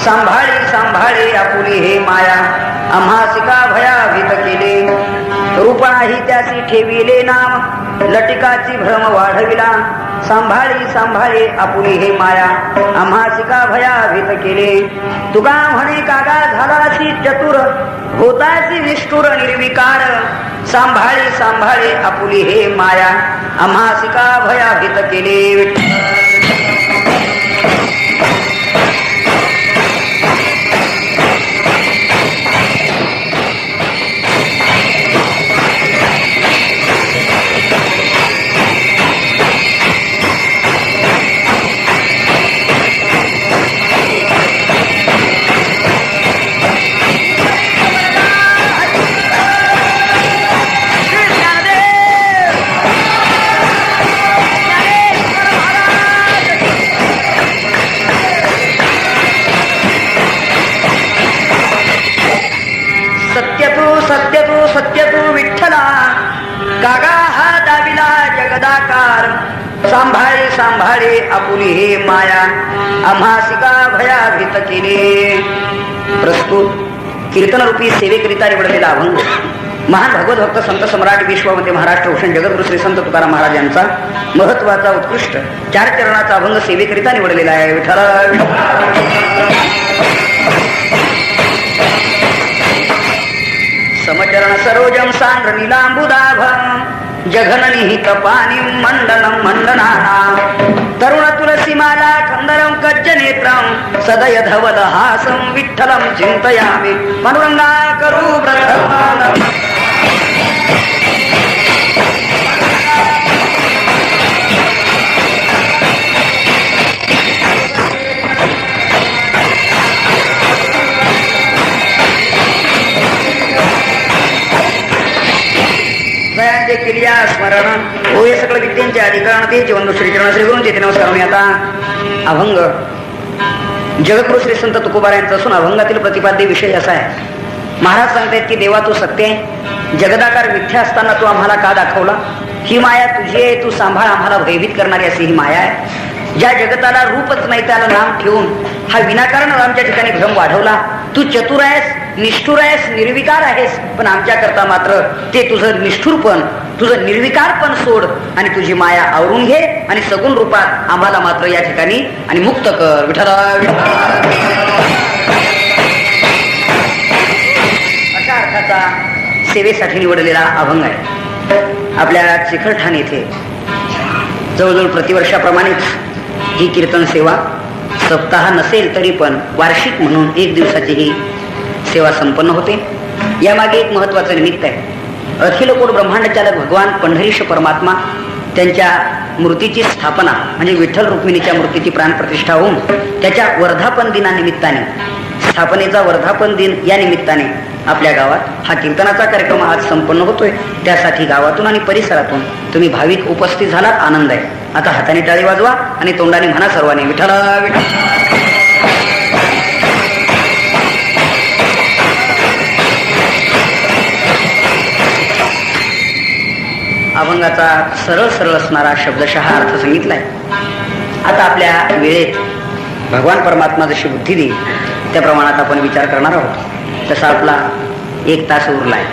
सांभाळी सांभाळे आपुली हे माया आम्हासिका भयाभीत केले रूपाही त्यासी ठेविले नाम लटिकाची भ्रम वाढविला सांभाळी सांभाळे आपुली हे माया आम्हासिका भयाभीत केले तुका म्हणे कागा झालासी चतुर होतासी निष्ठुर निर्विकार सांभाळी सांभाळे आपुली हे माया आम्हासिका भयाभीत केले सत्य तू विठ्ठला कागा हा दाविला जगदाकार सांभाळे सांभाळे आपुली हे माया आम्हासिका भयाभीत केले. प्रस्तुत कीर्तनरूपी सेवेकरिता निवडलेला अभंग महान भगवत भक्त संत सम्राट विश्वामध्ये महाराष्ट्र भूषण जगद्गुरु श्री संत तुकाराम महाराज यांचा महत्वाचा उत्कृष्ट 4 चरणाचा अभंग सेवेकरिता निवडलेला आहे. विठ्ठल समचरण सरोजम सांद्र नीलांबुदाभ जघन निहित पाणी मंडलम मंडनाना तरुण तुलसीमाला कंदरम कच्च नेत्रम सदय धवल हासं विठ्ठलम चिंतयामि मनोरंगा करू प्रथम केलिया स्मरण होय सकळ विद्यांचे अधिकरण ते जीवन श्रीचरण श्री गुरुंचे नमस्कार. मी आता अभंग जगद्गुरु श्री संत तुकोबार यांचा असून अभंगातील प्रतिपाद्य विषय असा आहे. महाराज सांगतायत की देवा तू सत्य आहे, जगदाकार मिथ्या असताना तू आम्हाला का दाखवला? ही माया तुझी आहे, तू सांभाळ, आम्हाला भयभीत करणारी अशी ही माया आहे. ज्या जगताला रूपच नाही त्याला नाम ठेवून हा विनाकारण आमच्या ठिकाणी भ्रम वाढवला. तू चतुर आहेस, निष्ठुर आहेस, निर्विकार आहेस, पण आमच्या करता मात्र ते तुझं निष्ठुरपण, तुझं निर्विकारपण सोड आणि तुझी माया आवरून घे आणि सगुण रूपात आम्हाला मात्र या ठिकाणी आणि मुक्त कर. विठ्ठला अशा अर्थाचा सेवेसाठी निवडलेला अभंग आहे. आपल्या चिखलठाण येथे जवळजवळ प्रतिवर्षाप्रमाणेच ही कीर्तन सेवा सप्ताह नसेल तरी पण वार्षिक म्हणून 1 दिवसाची ही सेवा संपन्न होते. यामागे एक महत्वाचं निमित्त आहे. अखिल कोट ब्रह्मांडचालक भगवान पंढरीश परमात्मा त्यांच्या मूर्तीची स्थापना म्हणजे विठ्ठल रुक्मिणीच्या मूर्तीची प्राणप्रतिष्ठा होऊन त्याच्या वर्धापन दिनानिमित्ताने, स्थापनेचा वर्धापन दिन या निमित्ताने आपल्या गावात हा कीर्तनाचा कार्यक्रम आज संपन्न होतोय. त्यासाठी गावातून आणि परिसरातून तुम्ही भाविक उपस्थित झालात, आनंद आहे. आता हाताने टाळी वाजवा आणि तोंडाने म्हणा सर्वांनी विठ्ठला विठ्ठला. अभंगाचा सरळ सरळ असणारा शब्दशः अर्थ सांगितलाय. आता आपल्या वेळेत भगवान परमात्मा जशी बुद्धी देईल त्या प्रमाणात आपण विचार करणार आहोत. तसा आपला 1 तास उरलाय,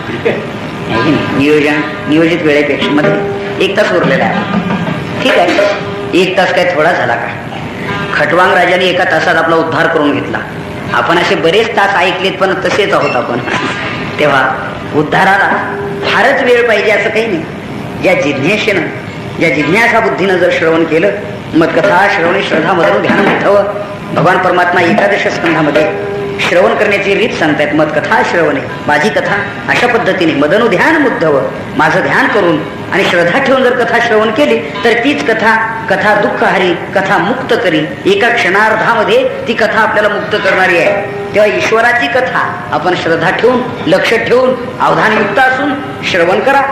नियोजित वेळेपेक्षा मध्ये 1 तास उरलेला आहे. ठीक आहे, 1 तास काय थोडा झाला का? खटवांग राजाने 1 तासात आपला उद्धार करून घेतला. आपण असे बरेच तास ऐकलेत पण तसेच आहोत आपण. तेव्हा उद्धाराला फारच वेळ पाहिजे असं काही नाही. या जिज्ञासेनं, या जिज्ञासा बुद्धीनं जर श्रवण केलं, मग कथा श्रवणी श्रद्धा मधून ध्यान उद्धव भगवान परमात्मा 11 स्कंधामध्ये श्रवण करण्याची रीत सांगतायत. मत कथा श्रवणे, माझी कथा अशा पद्धतीने मदनु ध्यान मुद्धव, माझं ध्यान करून आणि श्रद्धा ठेवून जर कथा श्रवण केली तर तीच कथा दुःखहारी, कथा मुक्त करी. एका क्षणार्धामध्ये ती कथा आपल्याला मुक्त करणारी आहे. तेव्हा ईश्वराची कथा आपण श्रद्धा ठेवून, लक्ष ठेवून, अवधानयुक्त असून श्रवण करा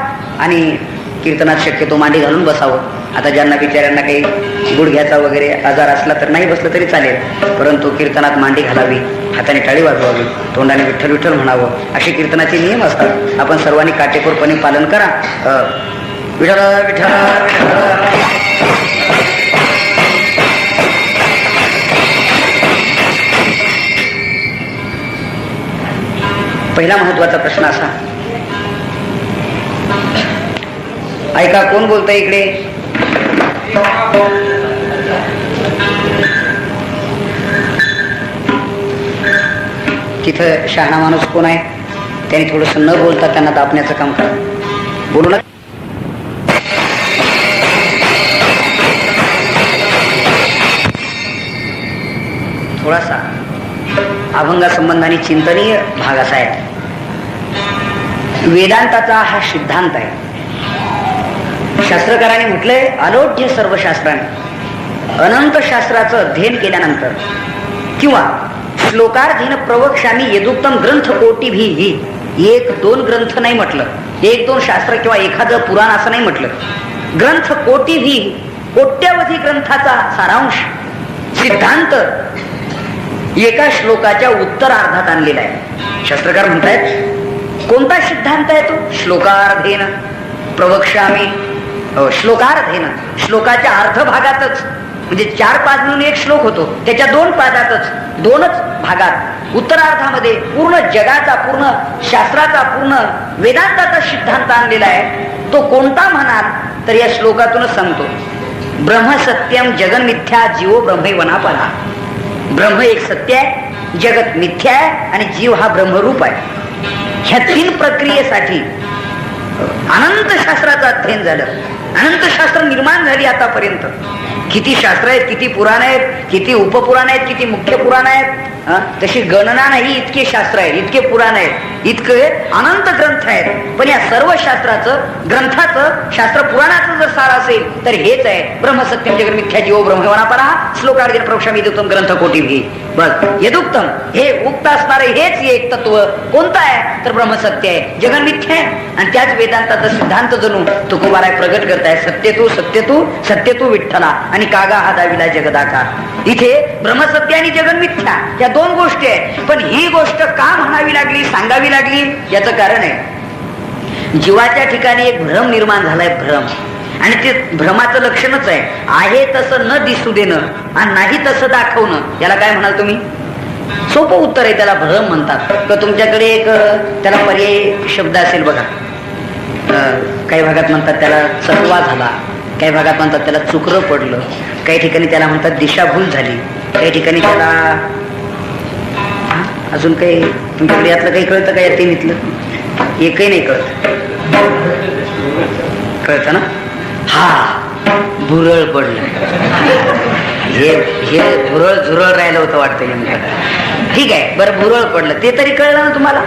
आणि कीर्तनात शक्यतो मांडी घालून बसावं. आता ज्यांना बिचाऱ्यांना काही गुडघ्याचा वगैरे आजार असला तर नाही बसलं तरी चालेल, परंतु कीर्तनात मांडी घालावी, हाताने टाळी वाजवावी, तोंडाने विठ्ठल विठ्ठल म्हणावं, असे कीर्तनाचे नियम असतात. आपण सर्वांनी काटेकोरपणे पालन करा. विठ्ठल विठ्ठल विठ्ठल. पहिला महत्वाचा प्रश्न असा, ऐका कोण बोलतंय इकडे? तिथं शहाणा माणूस कोण आहे? त्यांनी थोडस न बोलता त्यांना दाबण्याचं काम करा. बोलू नका. थोडासा अभंगासंबंधाने चिंतनीय भाग असा आहे. वेदांताचा हा सिद्धांत आहे. शास्त्रकारांनी म्हटलंय अलोढ्य सर्व शास्त्राने. अनंत शास्त्राचं अध्ययन केल्यानंतर किंवा श्लोकार्धीन प्रवक्ष्यामी यदुक्तम ग्रंथ कोटी भी, एक दोन ग्रंथ नाही म्हटलं, एक दोन शास्त्र किंवा एखादं पुराण असं नाही म्हटलं. ग्रंथ कोटी भी, कोट्यावधी ग्रंथाचा सारांश सिद्धांत एका श्लोकाच्या उत्तरार्धात आणलेला आहे. शास्त्रकार म्हणतायत कोणता सिद्धांत आहे तो? श्लोकार्धेन प्रवक्ष्यामी. श्लोकार्धेन, श्लोकाच्या अर्धभागातच, म्हणजे 4 पाद म्हणून एक श्लोक होतो, त्याच्या 2 पादातच, 2च भागात उत्तरार्धामध्ये पूर्ण जगाचा, पूर्ण शास्त्राचा, पूर्ण वेदांताचा सिद्धांत आणलेला आहे. तो कोणता म्हणाल तर या श्लोकातूनच सांगतो. ब्रह्म सत्यम जगन मिथ्या जीवो ब्रह्मैवनापरा. ब्रह्म एक सत्य आहे, जगत मिथ्या आहे आणि जीव हा ब्रह्मरूप आहे. ह्या 3 प्रक्रियेसाठी अनंत शास्त्राचं अध्ययन झालं. अनंत शास्त्र निर्माण झाली आतापर्यंत. किती शास्त्र आहेत, किती पुराण आहेत, किती उपपुराण आहेत, किती मुख्य पुराण आहेत, तशी गणना नाही. इतके शास्त्र आहेत, इतके पुराण आहेत, इतके अनंत ग्रंथ आहेत. पण या सर्व शास्त्राचं, ग्रंथाचं, शास्त्र पुराणाचं जर सार असेल तर हेच आहे. ब्रह्मसत्यम जगन मिथ्या जीवो ब्रह्मैवनापरा. श्लोकार्धेन प्रवक्ष्यामी यदुक्तम ग्रंथ कोटी भी. बस यदुक्तम हे उक्त असणारे हेच एक तत्व कोणतं आहे तर ब्रह्मसत्य आहे, जगन मिथ्या आहे. आणि त्याच वेदांताचा सिद्धांत जणू तुकोबाराय प्रगट करताय. सत्य तू सत्य तू सत्य तू विठ्ठला आणि कागा हा दाविला जगदाकार. इथे ब्रह्मसत्य आणि जगन मिथ्या या 2 गोष्टी आहेत. पण ही गोष्ट का म्हणावी लागली, सांगावी लागली, याचं कारण आहे जीवाच्या ठिकाणी एक भ्रम निर्माण झालाय. भ्रम, आणि ते भ्रमाचं लक्षणच आहे तसं न दिसू देणं आणि नाही तसं दाखवणं. याला काय म्हणाल तुम्ही? सोपं उत्तर आहे त्याला, भ्रम म्हणतात. तर तुमच्याकडे एक त्याला पर्यायी शब्द असेल बघा. काही भागात म्हणतात त्याला चकवा झाला, काही भागात म्हणतात त्याला चुकरं पडलं, काही ठिकाणी त्याला म्हणतात दिशाभूल झाली, काही ठिकाणी त्याला अजून काही. तुमच्याकडे यातलं काही कळतं का? या 3 इथलं एकही नाही कळत. कळतं ना? हा भुरळ पडलं. हे भुरळ झुरळ राहिलं होतं वाटतं नेमकं. ठीक आहे, बरं भुरळ पडलं ते तरी कळलं ना तुम्हाला?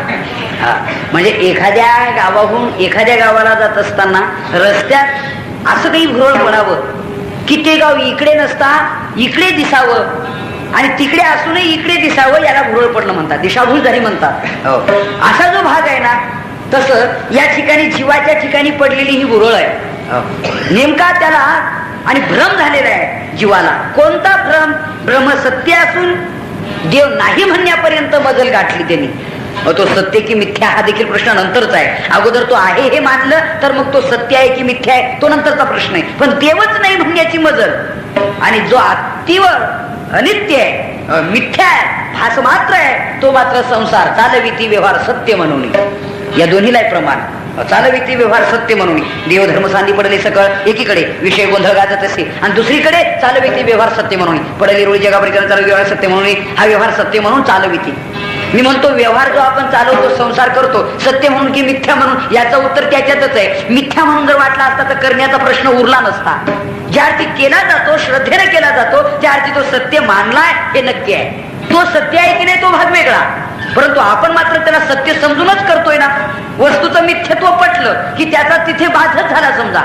हा, म्हणजे एखाद्या गावाहून एखाद्या गावाला जात असताना रस्त्यात असं काही भुरळ पडावं की ते गाव इकडे नसता इकडे दिसावं आणि तिकडे असूनही इकडे दिसावं, याला भुरळ पडलं म्हणतात, दिशाभूल झाली म्हणतात. असा जो भाग आहे ना, तसं या ठिकाणी जीवाच्या ठिकाणी पडलेली ही भुरळ आहे नेमका त्याला. आणि भ्रम झालेला आहे जीवाला. कोणता भ्रम? ब्रह्म सत्य असून देव नाही म्हणण्यापर्यंत मजल गाठली त्यांनी. तो सत्य की मिथ्या हा देखील प्रश्न नंतरचा आहे. अगोदर तो आहे हे मानलं तर मग तो सत्य आहे की मिथ्या आहे तो नंतरचा प्रश्न आहे. पण देवच नाही म्हणण्याची मजल. आणि जो अतीव अनित्य आहे, मिथ्या आहे, भास मात्र आहे, तो मात्र संसार चालविती व्यवहार सत्य म्हणून. या दोन्हीला प्रमाण. चालविती व्यवहार सत्य म्हणून देवधर्म सांदी पडले सकळ एकीकडे विषय गोंधळ गाजत असे आणि दुसरीकडे चालविती व्यवहार सत्य म्हणून पडली रोळी जगापरीकरण चालू व्यवहार सत्य म्हणून हा व्यवहार सत्य म्हणून चालविती. मी म्हणतो व्यवहार जो आपण चालवतो, संसार करतो, सत्य म्हणून की मिथ्या म्हणून, याचं उत्तर त्याच्यातच आहे. मिथ्या म्हणून जर वाटला असता तर करण्याचा प्रश्न उरला नसता. ज्या अर्थी केला जातो, श्रद्धेने केला जातो, त्या अर्थी तो सत्य मानलाय हे नक्की आहे. तो सत्य आहे की नाही तो भाग वेगळा, परंतु आपण मात्र त्याला सत्य समजूनच करतोय ना. वस्तूचं मिथ्यत्व पटलं की त्याचा तिथे बाधच झाला समजा,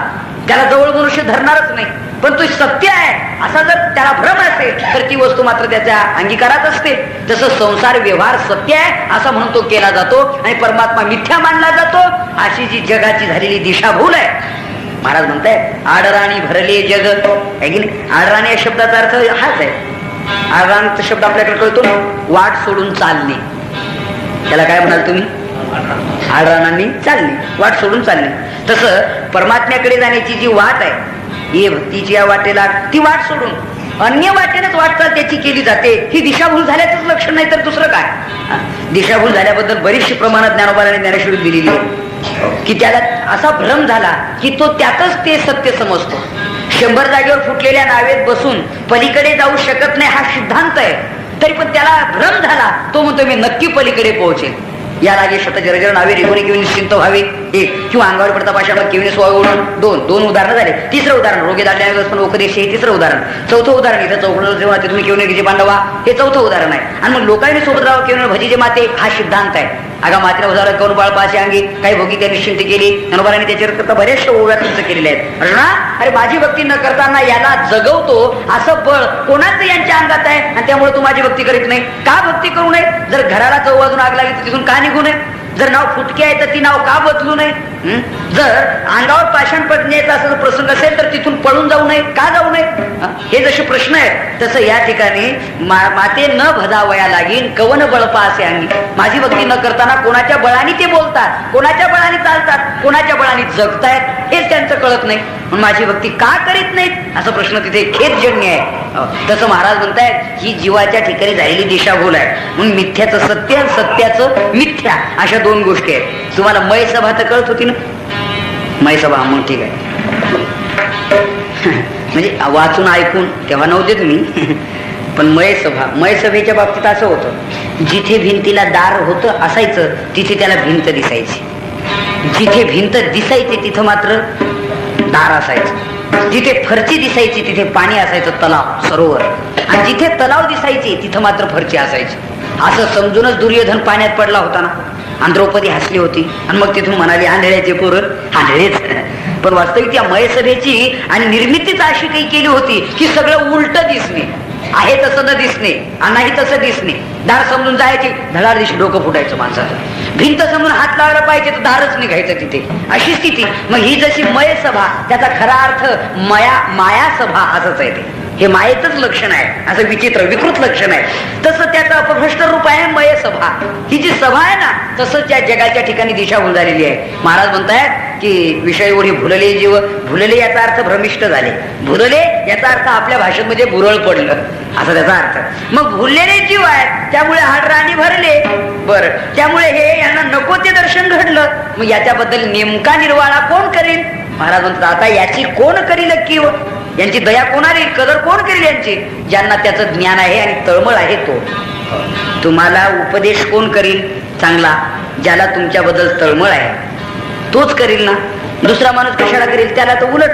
त्याला जवळ मनुष्य धरणारच नाही. पण तो सत्य आहे असा जर त्याला भ्रम असेल तर ती वस्तू मात्र त्याच्या अंगीकारात असते. जसं संसार व्यवहार सत्य आहे असा म्हणून तो केला जातो आणि परमात्मा मिथ्या मानला जातो. अशी जी जगाची झालेली दिशाभूल आहे. महाराज म्हणताय आडराणी भरले जग आहे की नाही. आडराणी या शब्दाचा अर्थ हाच आहे. आडराणीचा शब्द आपल्याकडे कळतो ना, वाट सोडून चालणे. त्याला काय म्हणाल तुम्ही? आडराणांनी चालणे, वाट सोडून चालणे. तसं परमात्म्याकडे जाण्याची जी वाट आहे, हे भक्तीची या वाटेला ती वाट सोडून अन्य वाटेनेच वाटचाल त्याची केली जाते, ही दिशाभूल झाल्याचंच लक्षण नाही तर दुसरं काय. दिशाभूल झाल्याबद्दल बरीचशी प्रमाणात ज्ञानोबाने ज्ञानेश्वरीत दिलेली आहे की त्याला असा भ्रम झाला की तो त्यातच ते सत्य समजतो. 100 जागेवर फुटलेल्या नावेत बसून पलीकडे जाऊ शकत नाही हा सिद्धांत आहे, तरी पण त्याला भ्रम झाला. तो म्हणतो मी नक्की पलीकडे पोहोचेल. या लागे शत जर्जर नावे रेगुने किंवा निश्चिंत व्हावे, एक, किंवा अंगावर पडता पाशाला किंवा सोय ओढून दोन उदाहरणं झाले. तिसरं उदाहरण रोगे दाटल्याने पण उपदेश हे तिसरं उदाहरण. चौथं उदाहरण इथं चौकड जेव्हा तुम्ही किंवा गिजे बांधवा हे चौथं उदाहरण आहे. आणि मग लोकांनी सोबत राहावं किंवा भजीचे माते हा सिद्धांत आहे. अगा मातेला उदाहरण करून बाळ पाशी अंगी काही भोगी त्या निश्चिंत केली. ज्ञानोबांनी त्याच्यावर करता बऱ्याचशा ओव्या खर्च केलेल्या आहेत. अर्जुना, अरे माझी भक्ती न करताना याला जगवतो असं बळ कोणाचं यांच्या अंगात आहे आणि त्यामुळे तू माझी भक्ती करीत नाही. का भक्ती करू नये? जर घराला चव वाजून आग लागली तर तिथून का निघू नये? जर नाव फुटके आहे तर ती नाव का बदलू नये? जर अंगावर पाषाण पडण्याचा असा प्रसंग असेल तर तिथून पळून जाऊ नये, का जाऊ नये? हे जसे प्रश्न आहेत तसं या ठिकाणी माते न भदावया लागीन कवन बळपा असे अंगी. माझी भक्ती न करताना कोणाच्या बळाने ते बोलतात, कोणाच्या बळाने चालतात, कोणाच्या बळाने जगतायत हेच त्यांचं कळत नाही. माझी भक्ती का करीत नाहीत असा प्रश्न तिथे खेदजन्य आहे. तसं महाराज म्हणतायत ही जीवाच्या ठिकाणी झालेली दिशाभूल आहे. म्हणून मिथ्याचं सत्य, सत्याचं मिथ्या अशा दोन गोष्टी आहेत. तुम्हाला मय सभा तर कळत होती ना? मय सभा मग ठीक आहे. म्हणजे वाचून ऐकून तेव्हा नव्हते तुम्ही, पण मय सभेच्या बाबतीत असं होतं, जिथे भिंतीला दार होतं असायचं तिथे त्याला भिंत दिसायची. जिथे भिंत दिसायची तिथं मात्र दार असायचं. जिथे फरची दिसायची तिथे पाणी असायचं, तलाव, सरोवर. आणि जिथे तलाव दिसायची तिथं मात्र फरची असायची. असं समजूनच दुर्योधन पाण्यात पडला होता ना. आणि द्रौपदी हसली होती आणि मग तिथून म्हणाली आंधळ्याचे पोरं आंधळेच. पण वास्तविक त्या मयसभेची आणि निर्मितीच अशी काही केली होती की सगळं उलट दिसणे, आहे तसं न दिसणे, नाही तसं दिसणे. दार समजून जायचे, धडार दिवशी डोकं फुटायचं माणसाचं. भिंत समजून हात लावायला पाहिजे तर दारच निघायचं तिथे, अशी स्थिती. मग ही जशी मय सभा त्याचा खरा अर्थ माया सभा असंच आहे. ते हे मायेचंच लक्षण आहे, असं विचित्र विकृत लक्षण आहे. तसं त्याचं अपभ्रष्ट रूप आहे मय सभा. ही जी सभा आहे ना तसं त्या जगाच्या ठिकाणी दिशाभूल झालेली आहे. महाराज म्हणतायत की विषय ओढी भुलले जीव. भुलले याचा अर्थ भ्रमिष्ट झाले. भुलले याचा अर्थ आपल्या भाषेमध्ये बुरळ पडलं असा त्याचा अर्थ. मग भुललेले जीव आहेत त्यामुळे हाडराणी भरले. बरं, त्यामुळे हे यांना नको ते दर्शन घडलं. मग याच्याबद्दल नेमका निर्वाळा कोण करेल? महाराज म्हणतात आता याची कोण करील किंवा यांची दया कोणाला, कदर कोण करेल यांची? ज्यांना त्याचं ज्ञान आहे आणि तळमळ आहे तो. तुम्हाला उपदेश कोण करील चांगला? ज्याला तुमच्याबद्दल तळमळ आहे तोच करील ना. दुसरा माणूस कशाला करेल? त्याला तर उलट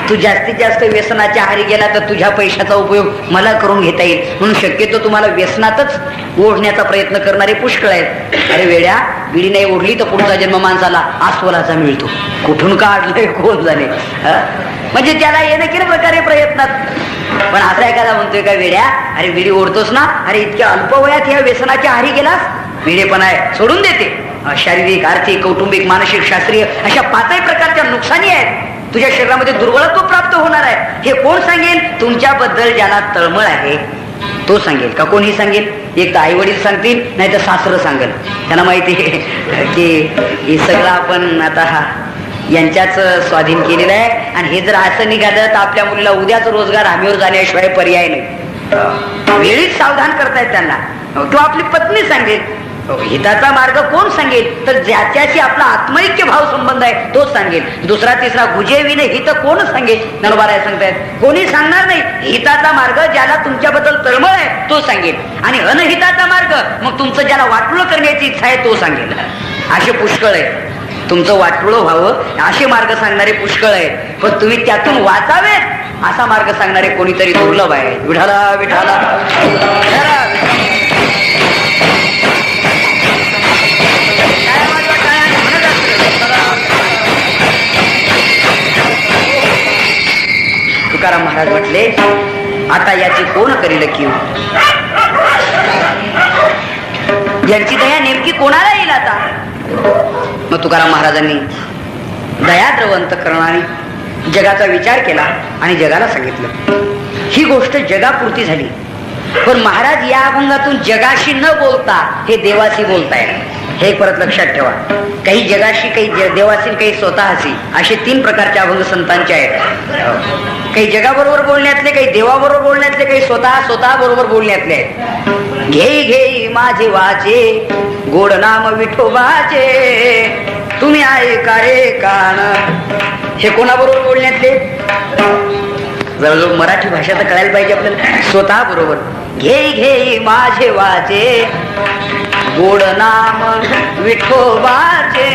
तू जास्तीत जास्त व्यसनाच्या आहारी गेला तर तुझ्या पैशाचा उपयोग मला करून घेता येईल म्हणून शक्यतो तुम्हाला व्यसनातच ओढण्याचा प्रयत्न करणारे पुष्कळ आहेत. अरे वेड्या, बिडी नाही ओढली तर पुढचा जन्म माणसाला अस्वलाचा मिळतो. कुठून काढलंय कोण जाणे. म्हणजे त्याला येणं केलं प्रकारे प्रयत्नात. पण असा एखादा म्हणतोय का वेड्या, अरे बिडी ओढतोस ना, अरे इतक्या अल्प वयात या व्यसनाच्या आहारी गेलास, वेडेपणा आहे, सोडून देते. शारीरिक, आर्थिक, कौटुंबिक, मानसिक, शास्त्रीय अशा 5 प्रकारच्या नुकसानी आहेत. तुझ्या शरीरामध्ये दुर्बलत्व प्राप्त होणार आहे. हे कोण सांगेल? तुमच्याबद्दल ज्याला तळमळ आहे तो सांगेल. का कोणी सांगेल? एक तर आई वडील सांगतील, नाही तर सासरं सांगेल. त्यांना माहिती आहे की हे सगळं आपण आता यांच्याच स्वाधीन केलेलं आहे. आणि हे जर असं निघालं तर आपल्या मुलीला उद्याच रोजगार हमीवर जाण्याशिवाय पर्याय नाही. वेळीच सावधान करतायत त्यांना. किंवा आपली पत्नी सांगेल. हिताचा मार्ग कोण सांगेल? तर ज्याच्याशी आपला आत्मैक्य भाव संबंध आहे तोच सांगेल. दुसरा तिसरा गुजेविने हित कोण सांगेल? ज्ञानोबाराय सांगतायत कोणी सांगणार नाही. हिताचा मार्ग ज्याला तुमच्याबद्दल तळमळ आहे तो सांगेल. आणि अनहिताचा मार्ग मग तुमचं ज्याला वाटोळं करण्याची इच्छा आहे तो सांगेल. असे पुष्कळ आहे. तुमचं वाटोळं व्हावं असे मार्ग सांगणारे पुष्कळ आहेत. पण तुम्ही त्यातून वाचावेत असा मार्ग सांगणारे कोणीतरी दुर्लभ आहे. विठाला विठाला तुकाराम महाराज म्हटले आता याची कोण करील कीव? यांची दया नेमकी कोणाला येईल आता? मग तुकाराम महाराजांनी दयाद्रवंत करणारी जगाचा विचार केला आणि जगाला सांगितलं. ही गोष्ट जगापुरती झाली. पण महाराज या अभंगातून जगाशी न बोलता हे देवाशी बोलतायत. हे परत लक्षात ठेवा. काही जगाशी, काही देवाशी, काही स्वतःशी, असे 3 प्रकारचे अभंग संतांचे आहेत. काही जगाबरोबर बोलण्यातले, काही देवाबरोबर बोलण्यातले, काही स्वतः बरोबर बोलण्यातले आहेत. घेई घेई माझे वाचे गोड नाम विठोबाचे, तुम्ही ऐका रे कान. हे कोणाबरोबर बोलण्यातले? जवळजवळ मराठी भाषा तर कळायला पाहिजे आपल्याला. स्वतः बरोबर घेई घेई माझे वाचे गोड नाम विठोबाचे,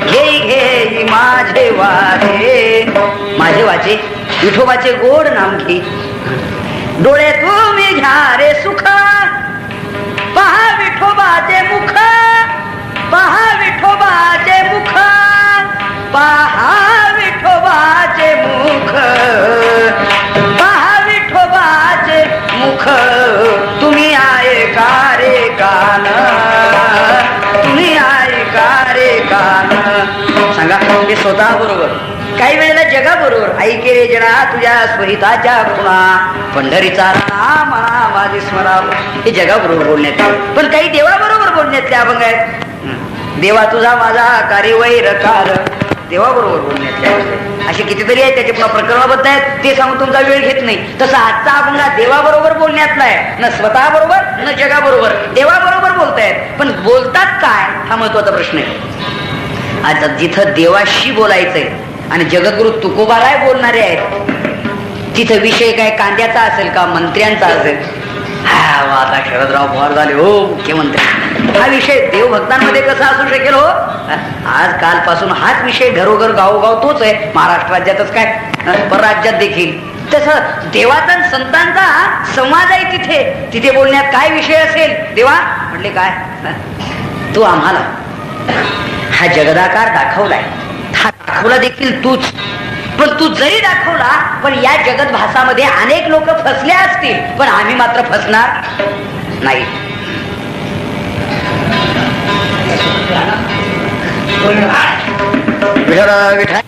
घेई घेई माझे वाचे, माझे वाचे विठोबाचे गोड नाम घे. डोळे तुम्ही घ्या रे सुख, पहा विठोबाचे मुख, पहा विठोबाचे मुख, पहा विठोबाचे मुख, पहा विठोबाचे मुख. तुम्ही ऐका रे कान, तुम्ही ऐका रे कान. सांगा, हे स्वतः बरोबर. काही वेळेला जगाबरोबर ऐके रे जना तुझ्या स्वहिताच्या खुणा, पंढरीचा नाम माझे स्मराव. हे जगाबरोबर बोलण्यात. पण काही देवाबरोबर बोलण्यातले अभंग आहेत. देवा तुझा माझा कार्य वैरकार, देवाबरोबर बोलण्यातले असे कितीतरी आहेत. त्याचे पुन्हा प्रकरणाबद्ध आहेत, ते सांगून तुमचा वेळ घेत नाही. तसा आजचा अभंग देवाबरोबर बोलण्यातला आहे. न स्वतः बरोबर न जगाबरोबर, देवाबरोबर बोलतायत. पण बोलतात काय, हा महत्वाचा प्रश्न आहे. आता जिथं देवाशी बोलायचंय आणि जगद्गुरु तुकोबाराय बोलणारे आहेत, तिथं विषय काय कांद्याचा असेल का मंत्र्यांचा असेल? आता शरदराव पवार झाले हो मुख्यमंत्री, हा विषय देवभक्तांमध्ये कसा असू शकेल हो? आज कालपासून हाच विषय घरोघर गावोगाव तोच आहे. महाराष्ट्र राज्यातच काय, परराज्यात देखील तसं देवाचा संतांचा संवाद आहे. तिथे बोलण्यात काय विषय असेल? देवा म्हटले काय, तू आम्हाला हा जगदाकार दाखवलाय, हा दाखवला देखील तूच. पण तू जरी दाखवला, पण या जगत भासामध्ये अनेक लोक फसले असतील, पण आम्ही मात्र फसणार नाही. विठ्ठल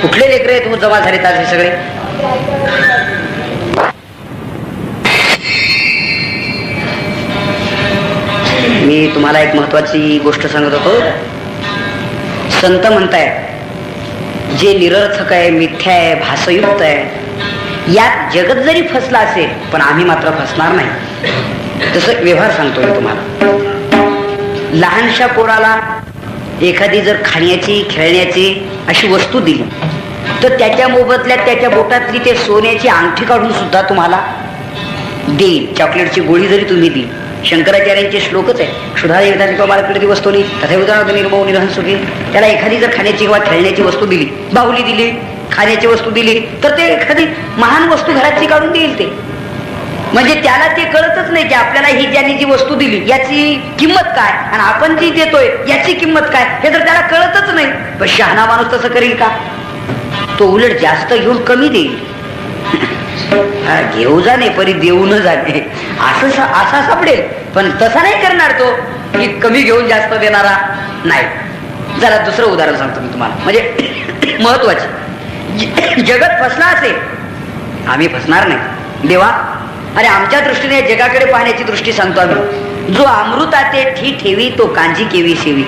कुठले लेकरे तुम्ही जमा झाले हे सगळे? मी तुम्हाला एक महत्वाची गोष्ट सांगत होतो. संत म्हणतायत जे निरर्थक आहे, मिथ्या आहे, भासयुक्त आहे, यात जगत जरी फसला असेल पण आम्ही मात्र फसणार नाही. तसं व्यवहार सांगतो मी तुम्हाला. लहानशा पोराला एखादी जर खाण्याची, खेळण्याची अशी वस्तू दिली तर त्याच्या मोबदल्यात त्याच्या बोटातली ते सोन्याची अंगठी काढून सुद्धा तुम्हाला देईल. चॉकलेटची गोळी जरी तुम्ही दिली. शंकराचार्यांचे श्लोकच आहे, क्षुधादेवता बालकडे वस्तूनी तथा उदाहरण निर्मो निरहन सुखी. त्याला एखादी जर खाण्याची किंवा खेळण्याची वस्तू दिली, बाहुली दिली, खाण्याची वस्तू दिली, तर ते एखादी महान वस्तू घरातली काढून देईल ते. म्हणजे त्याला ते कळतच नाही की आपल्याला ही ज्यांनी जी वस्तू दिली याची किंमत काय आणि आपण जी देतोय याची किंमत काय, हे तर त्याला कळतच नाही. पण शहाणा माणूस तसं करील का? तो उलट जास्त घेऊन कमी देईल. घेऊ जाणे परी देऊ न जाणे असा सापडेल. पण तसा नाही करणार तो की कमी घेऊन जास्त देणारा नाही. जरा दुसरं उदाहरण सांगतो मी तुम्हाला, म्हणजे महत्वाचे. जगत फसला असेल, आम्ही फसणार नाही. देवा, अरे आमच्या दृष्टीने जगाकडे पाहण्याची दृष्टी सांगतो आम्ही. जो अमृताते ठी ठेवी तो कांजी केवी सेवी.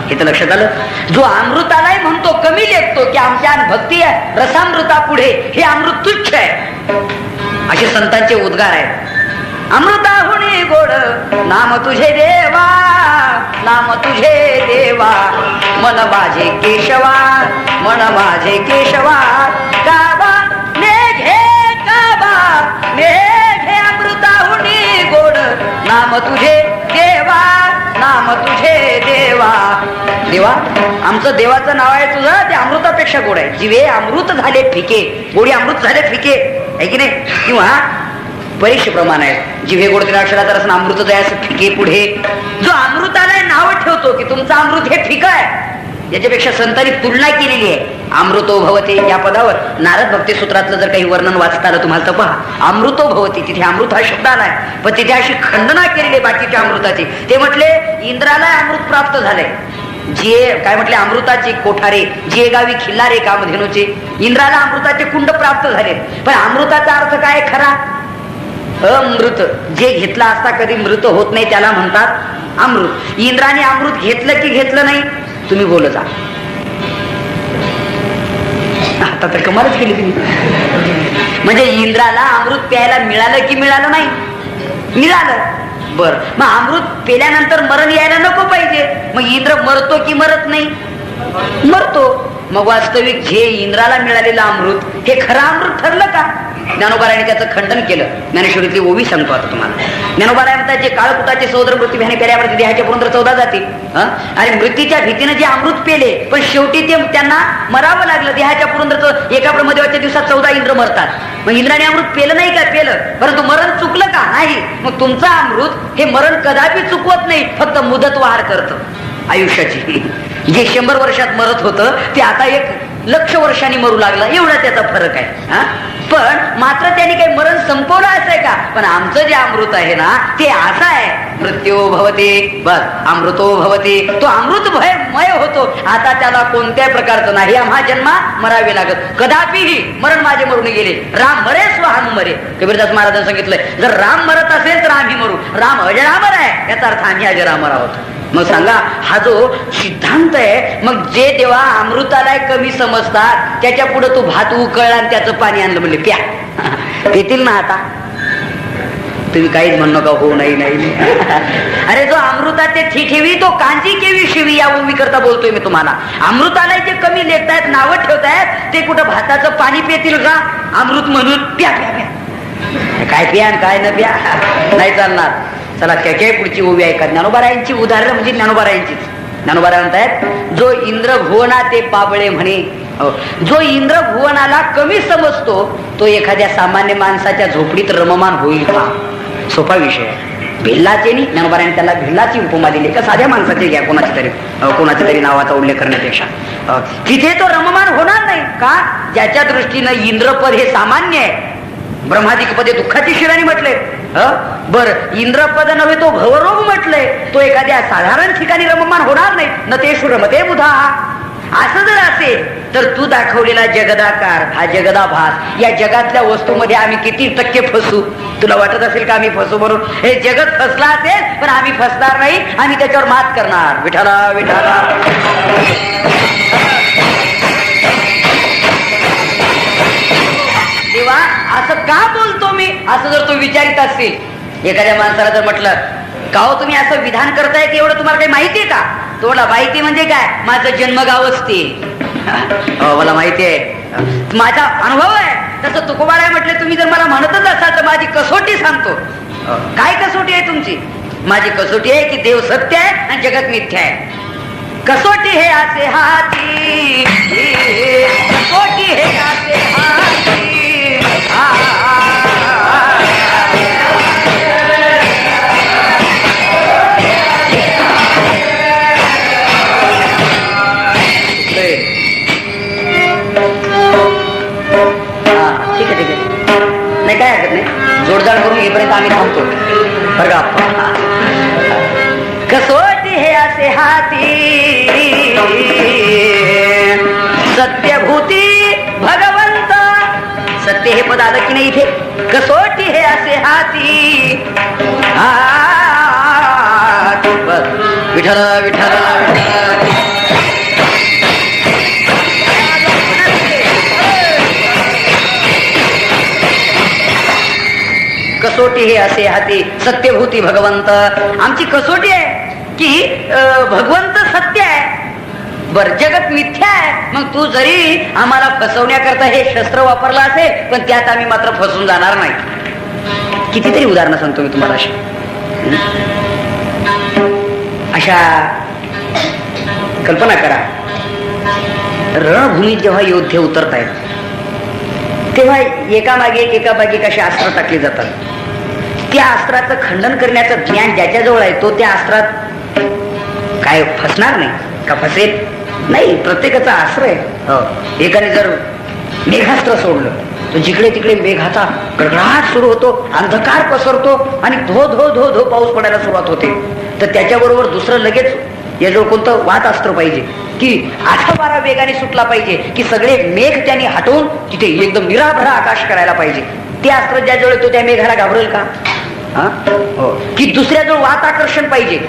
हे तर लक्षात आलं. जो अमृतालाही म्हणतो कमी लेखतो की आमच्या भक्ती आहे रसामृता पुढे हे अमृत तुच्छ आहे, असे संतांचे उद्गार आहेत. अमृताहुनी गोड नाम तुझे देवा, नाम तुझे देवा, मन माझे केशवा, मन माझे केशवा, काबा मेघे काबा मेघे अमृताहुनी गोड नाम तुझे देवा, नाम तुझे देवा. देवा, आमचं देवाचं नाव आहे तुझं, ते अमृतापेक्षा गोड आहे. जिवे अमृत झाले फिके, गोडी अमृत झाले फिके, आहे की नाही? किंवा परीक्षेप्रमाणे आहे, जिवे गोड तिला अक्षरात असं अमृत आहे असं फिके पुढे. जो अमृताला नाव ठेवतो की तुमचं अमृत हे फिकं आहे, याच्यापेक्षा संतांनी तुलना केलेली आहे. अमृतो भवते या पदावर नारद भक्ती सूत्रातलं जर काही वर्णन वाचता आलं तुम्हाला तर पहा. अमृतो भवते, तिथे अमृत हा शब्द आलाय, पण तिथे अशी खंडना केलेली बाकीच्या अमृताची. ते म्हटले इंद्राला अमृत प्राप्त झालंय. जे काय म्हटले, अमृताचे कोठारे जे गावी खिल्लारे कामधेनूचे, इंद्राला अमृताचे कुंड प्राप्त झाले. पण अमृताचा अर्थ काय खरा? अमृत. जे घेतला असता कधी मृत होत नाही त्याला म्हणतात अमृत. इंद्राने अमृत घेतलं की घेतलं नाही? तुम्ही बोलत जा. आता तर कमालच केली तुम्ही. म्हणजे इंद्राला अमृत प्यायला मिळालं की मिळालं नाही? मिळालं. बर, मग अमृत पेल्यानंतर मरण यायला नको पाहिजे. मग इंद्र मरतो की मरत नाही? मरतो. मग वास्तविक जे इंद्राला मिळालेलं अमृत हे खरं अमृत ठरलं का? ज्ञानोबारायाने त्याचं खंडन केलं. ज्ञानेश्वरीतली ओवी सांगतो आता तुम्हाला. ज्ञानोबाराय म्हणतात, जे काळकुटाचे सौदर मृत्यू भ्याने पेल्यावरती देहाच्या पुरंदर 14 जाते. आणि मृत्यूच्या भीतीने जे अमृत पेले, पण शेवटी ते त्यांना मरावं लागलं. देहाच्या पुरंदरचं एका ब्रह्मदेवाच्या दिवसात 14 इंद्र मरतात. मग इंद्राने अमृत पेलं नाही का? पेलं. परंतु मरण चुकलं का? नाही. मग तुमचं अमृत हे मरण कदापि चुकवत नाही, फक्त मुदतवाढ करतं आयुष्याची. जे 100 वर्षात मरत होतं ते आता 1,00,000 वर्षांनी मरू लागलं, एवढा त्याचा फरक आहे. पण मात्र त्याने काही मरण संपवलं असं आहे का? पण आमचं जे अमृत आहे ना ते असं आहे, मृत्यो भवते, बस अमृतो भवते. तो अमृत भयमय होतो. आता त्याला कोणत्याही प्रकारचं नाही आम्हा जन्मा मरावे लागत. कदापिही मरण माझे मरून गेले. राम मरे स्वहाम मरे. कबीरदास महाराजांनी सांगितलंय, जर राम मरत असेल तर आम्ही मरू. राम अजरामर आहे याचा अर्थ आम्ही अजरामर आहोत. मग सांगा, हा जो सिद्धांत आहे, मग जे देवा अमृताला कमी समजतात त्याच्या पुढे तो भात उकळला आणि त्याचं पाणी आणलं म्हणले प्या. येतील ना आता? तुम्ही काहीच म्हणू नका, हो नाही नाही. अरे जो अमृताचे ठिठेवी तो कांजी केवी शिवी, या उभी करता बोलतोय मी तुम्हाला. अमृताला जे कमी लेखतायत, नावं ठेवतायत, ते कुठं भाताचं पाणी पितील का? अमृत म्हणून प्या प्या प्या. काय प्या काय न प्या नाही चालणार. चला त्याच्या पुढची ओवी ऐका. ज्ञानोबारायांची उदाहरण म्हणजे ज्ञानोबारायांचीच. ज्ञानोबाराय म्हणतायत, जो इंद्र भुवना ते पाबळे म्हणे. जो इंद्र भुवनाला कमी समजतो तो एखाद्या सामान्य माणसाच्या झोपडीत रममान होईल का? सोपा विषय आहे. भिल्लाचे नाही, ज्ञानोबारायांनी त्याला भिल्लाची उपमा दिली. का साध्या माणसाचे घ्या, कोणाच्या तरी नावाचा उल्लेख करण्यापेक्षा. तिथे तो रममान होणार नाही का? ज्याच्या दृष्टीनं इंद्रपद हे सामान्य आहे. ब्रह्मादिक पदे दुःखाची शिराणी म्हटले. बर, इंद्रपद नव्हे तो भवरोग म्हटलंय. तो एखाद्या साधारण ठिकाणी रममान होणार नाही. न ते सुरमते बुधा. असं जर असेल तर तू दाखवलेला जगदाकार, हा जगदाभास, या जगातल्या वस्तूमध्ये आम्ही किती टक्के फसू? तुला वाटत असेल का आम्ही फसू म्हणून? हे जगत फसला असेल पण आम्ही फसणार नाही. आम्ही त्याच्यावर मात करणार. विठाला विठाला. देवा असं का बोलतो मी? असं जर तू विचारित असतील, एखाद्या माणसाला जर म्हटलं, का हो तुम्ही असं विधान करताय की एवढं तुम्हाला काही माहितीये का? तो मला माहिती म्हणजे काय? माझं जन्मगावच ते. मला माहिती आहे, माझा अनुभव आहे. तसं तुकोबाराय म्हटले, तुम्ही जर मला म्हणतच असाल तर माझी कसोटी सांगतो. काय कसोटी आहे तुमची? माझी कसोटी आहे की देव सत्य आहे आणि जगत मिथ्या आहे. कसोटी हे असे हाती, कसोटी हे असे हाती. ठीक आहे नाही, काय हरकत नाही. जोडजाड करून येईपर्यंत आम्ही थांबतो बरं का. कसोटी हे असे हाती, सत्यभूती भगवंत. सत्य हे पद आलं की नाही इथे? कसोटी हे असे हाती. बस विठ्ठल विठ्ठल विठ्ठल. कसोटी हे असे हाती, सत्यभूती भगवंत. आमची कसोटी आहे की भगवंत सत्य आहे. बर, जगत मिथ्या आहे. मग तू जरी आम्हाला फसवण्याकरता हे शस्त्र वापरलं असेल पण त्यात आम्ही मात्र फसून जाणार नाही. कितीतरी उदाहरणं सांगतो मी तुम्हाला अशी. अशा कल्पना करा, रणभूमीत जेव्हा योद्धे उतरतायत तेव्हा एकामागे एक अशी अस्त्र टाकली जातात. त्या अस्त्राचं खंडन करण्याचं ज्ञान ज्याच्याजवळ आहे तो त्या अस्त्रात काय फसणार नाही का? फसेल? नाही, प्रत्येकाचा आश्रय. एकाने जर मेघास्त्र सोडलं तर जिकडे तिकडे मेघाचा गडगडाट सुरू होतो, अंधकार पसरतो आणि धो धो धो धो पाऊस पडायला सुरुवात होते. तर त्याच्याबरोबर दुसरं लगेच याजवळ कोणतं वातास्त्र पाहिजे की आठाबारा वेगाने सुटला पाहिजे, की सगळे मेघ त्यांनी हटवून तिथे एकदम निराभरा आकाश करायला पाहिजे. ते अस्त्र ज्याजवळ येतो त्या मेघाला घाबरेल का? की दुसऱ्याजवळ वाताकर्षण पाहिजे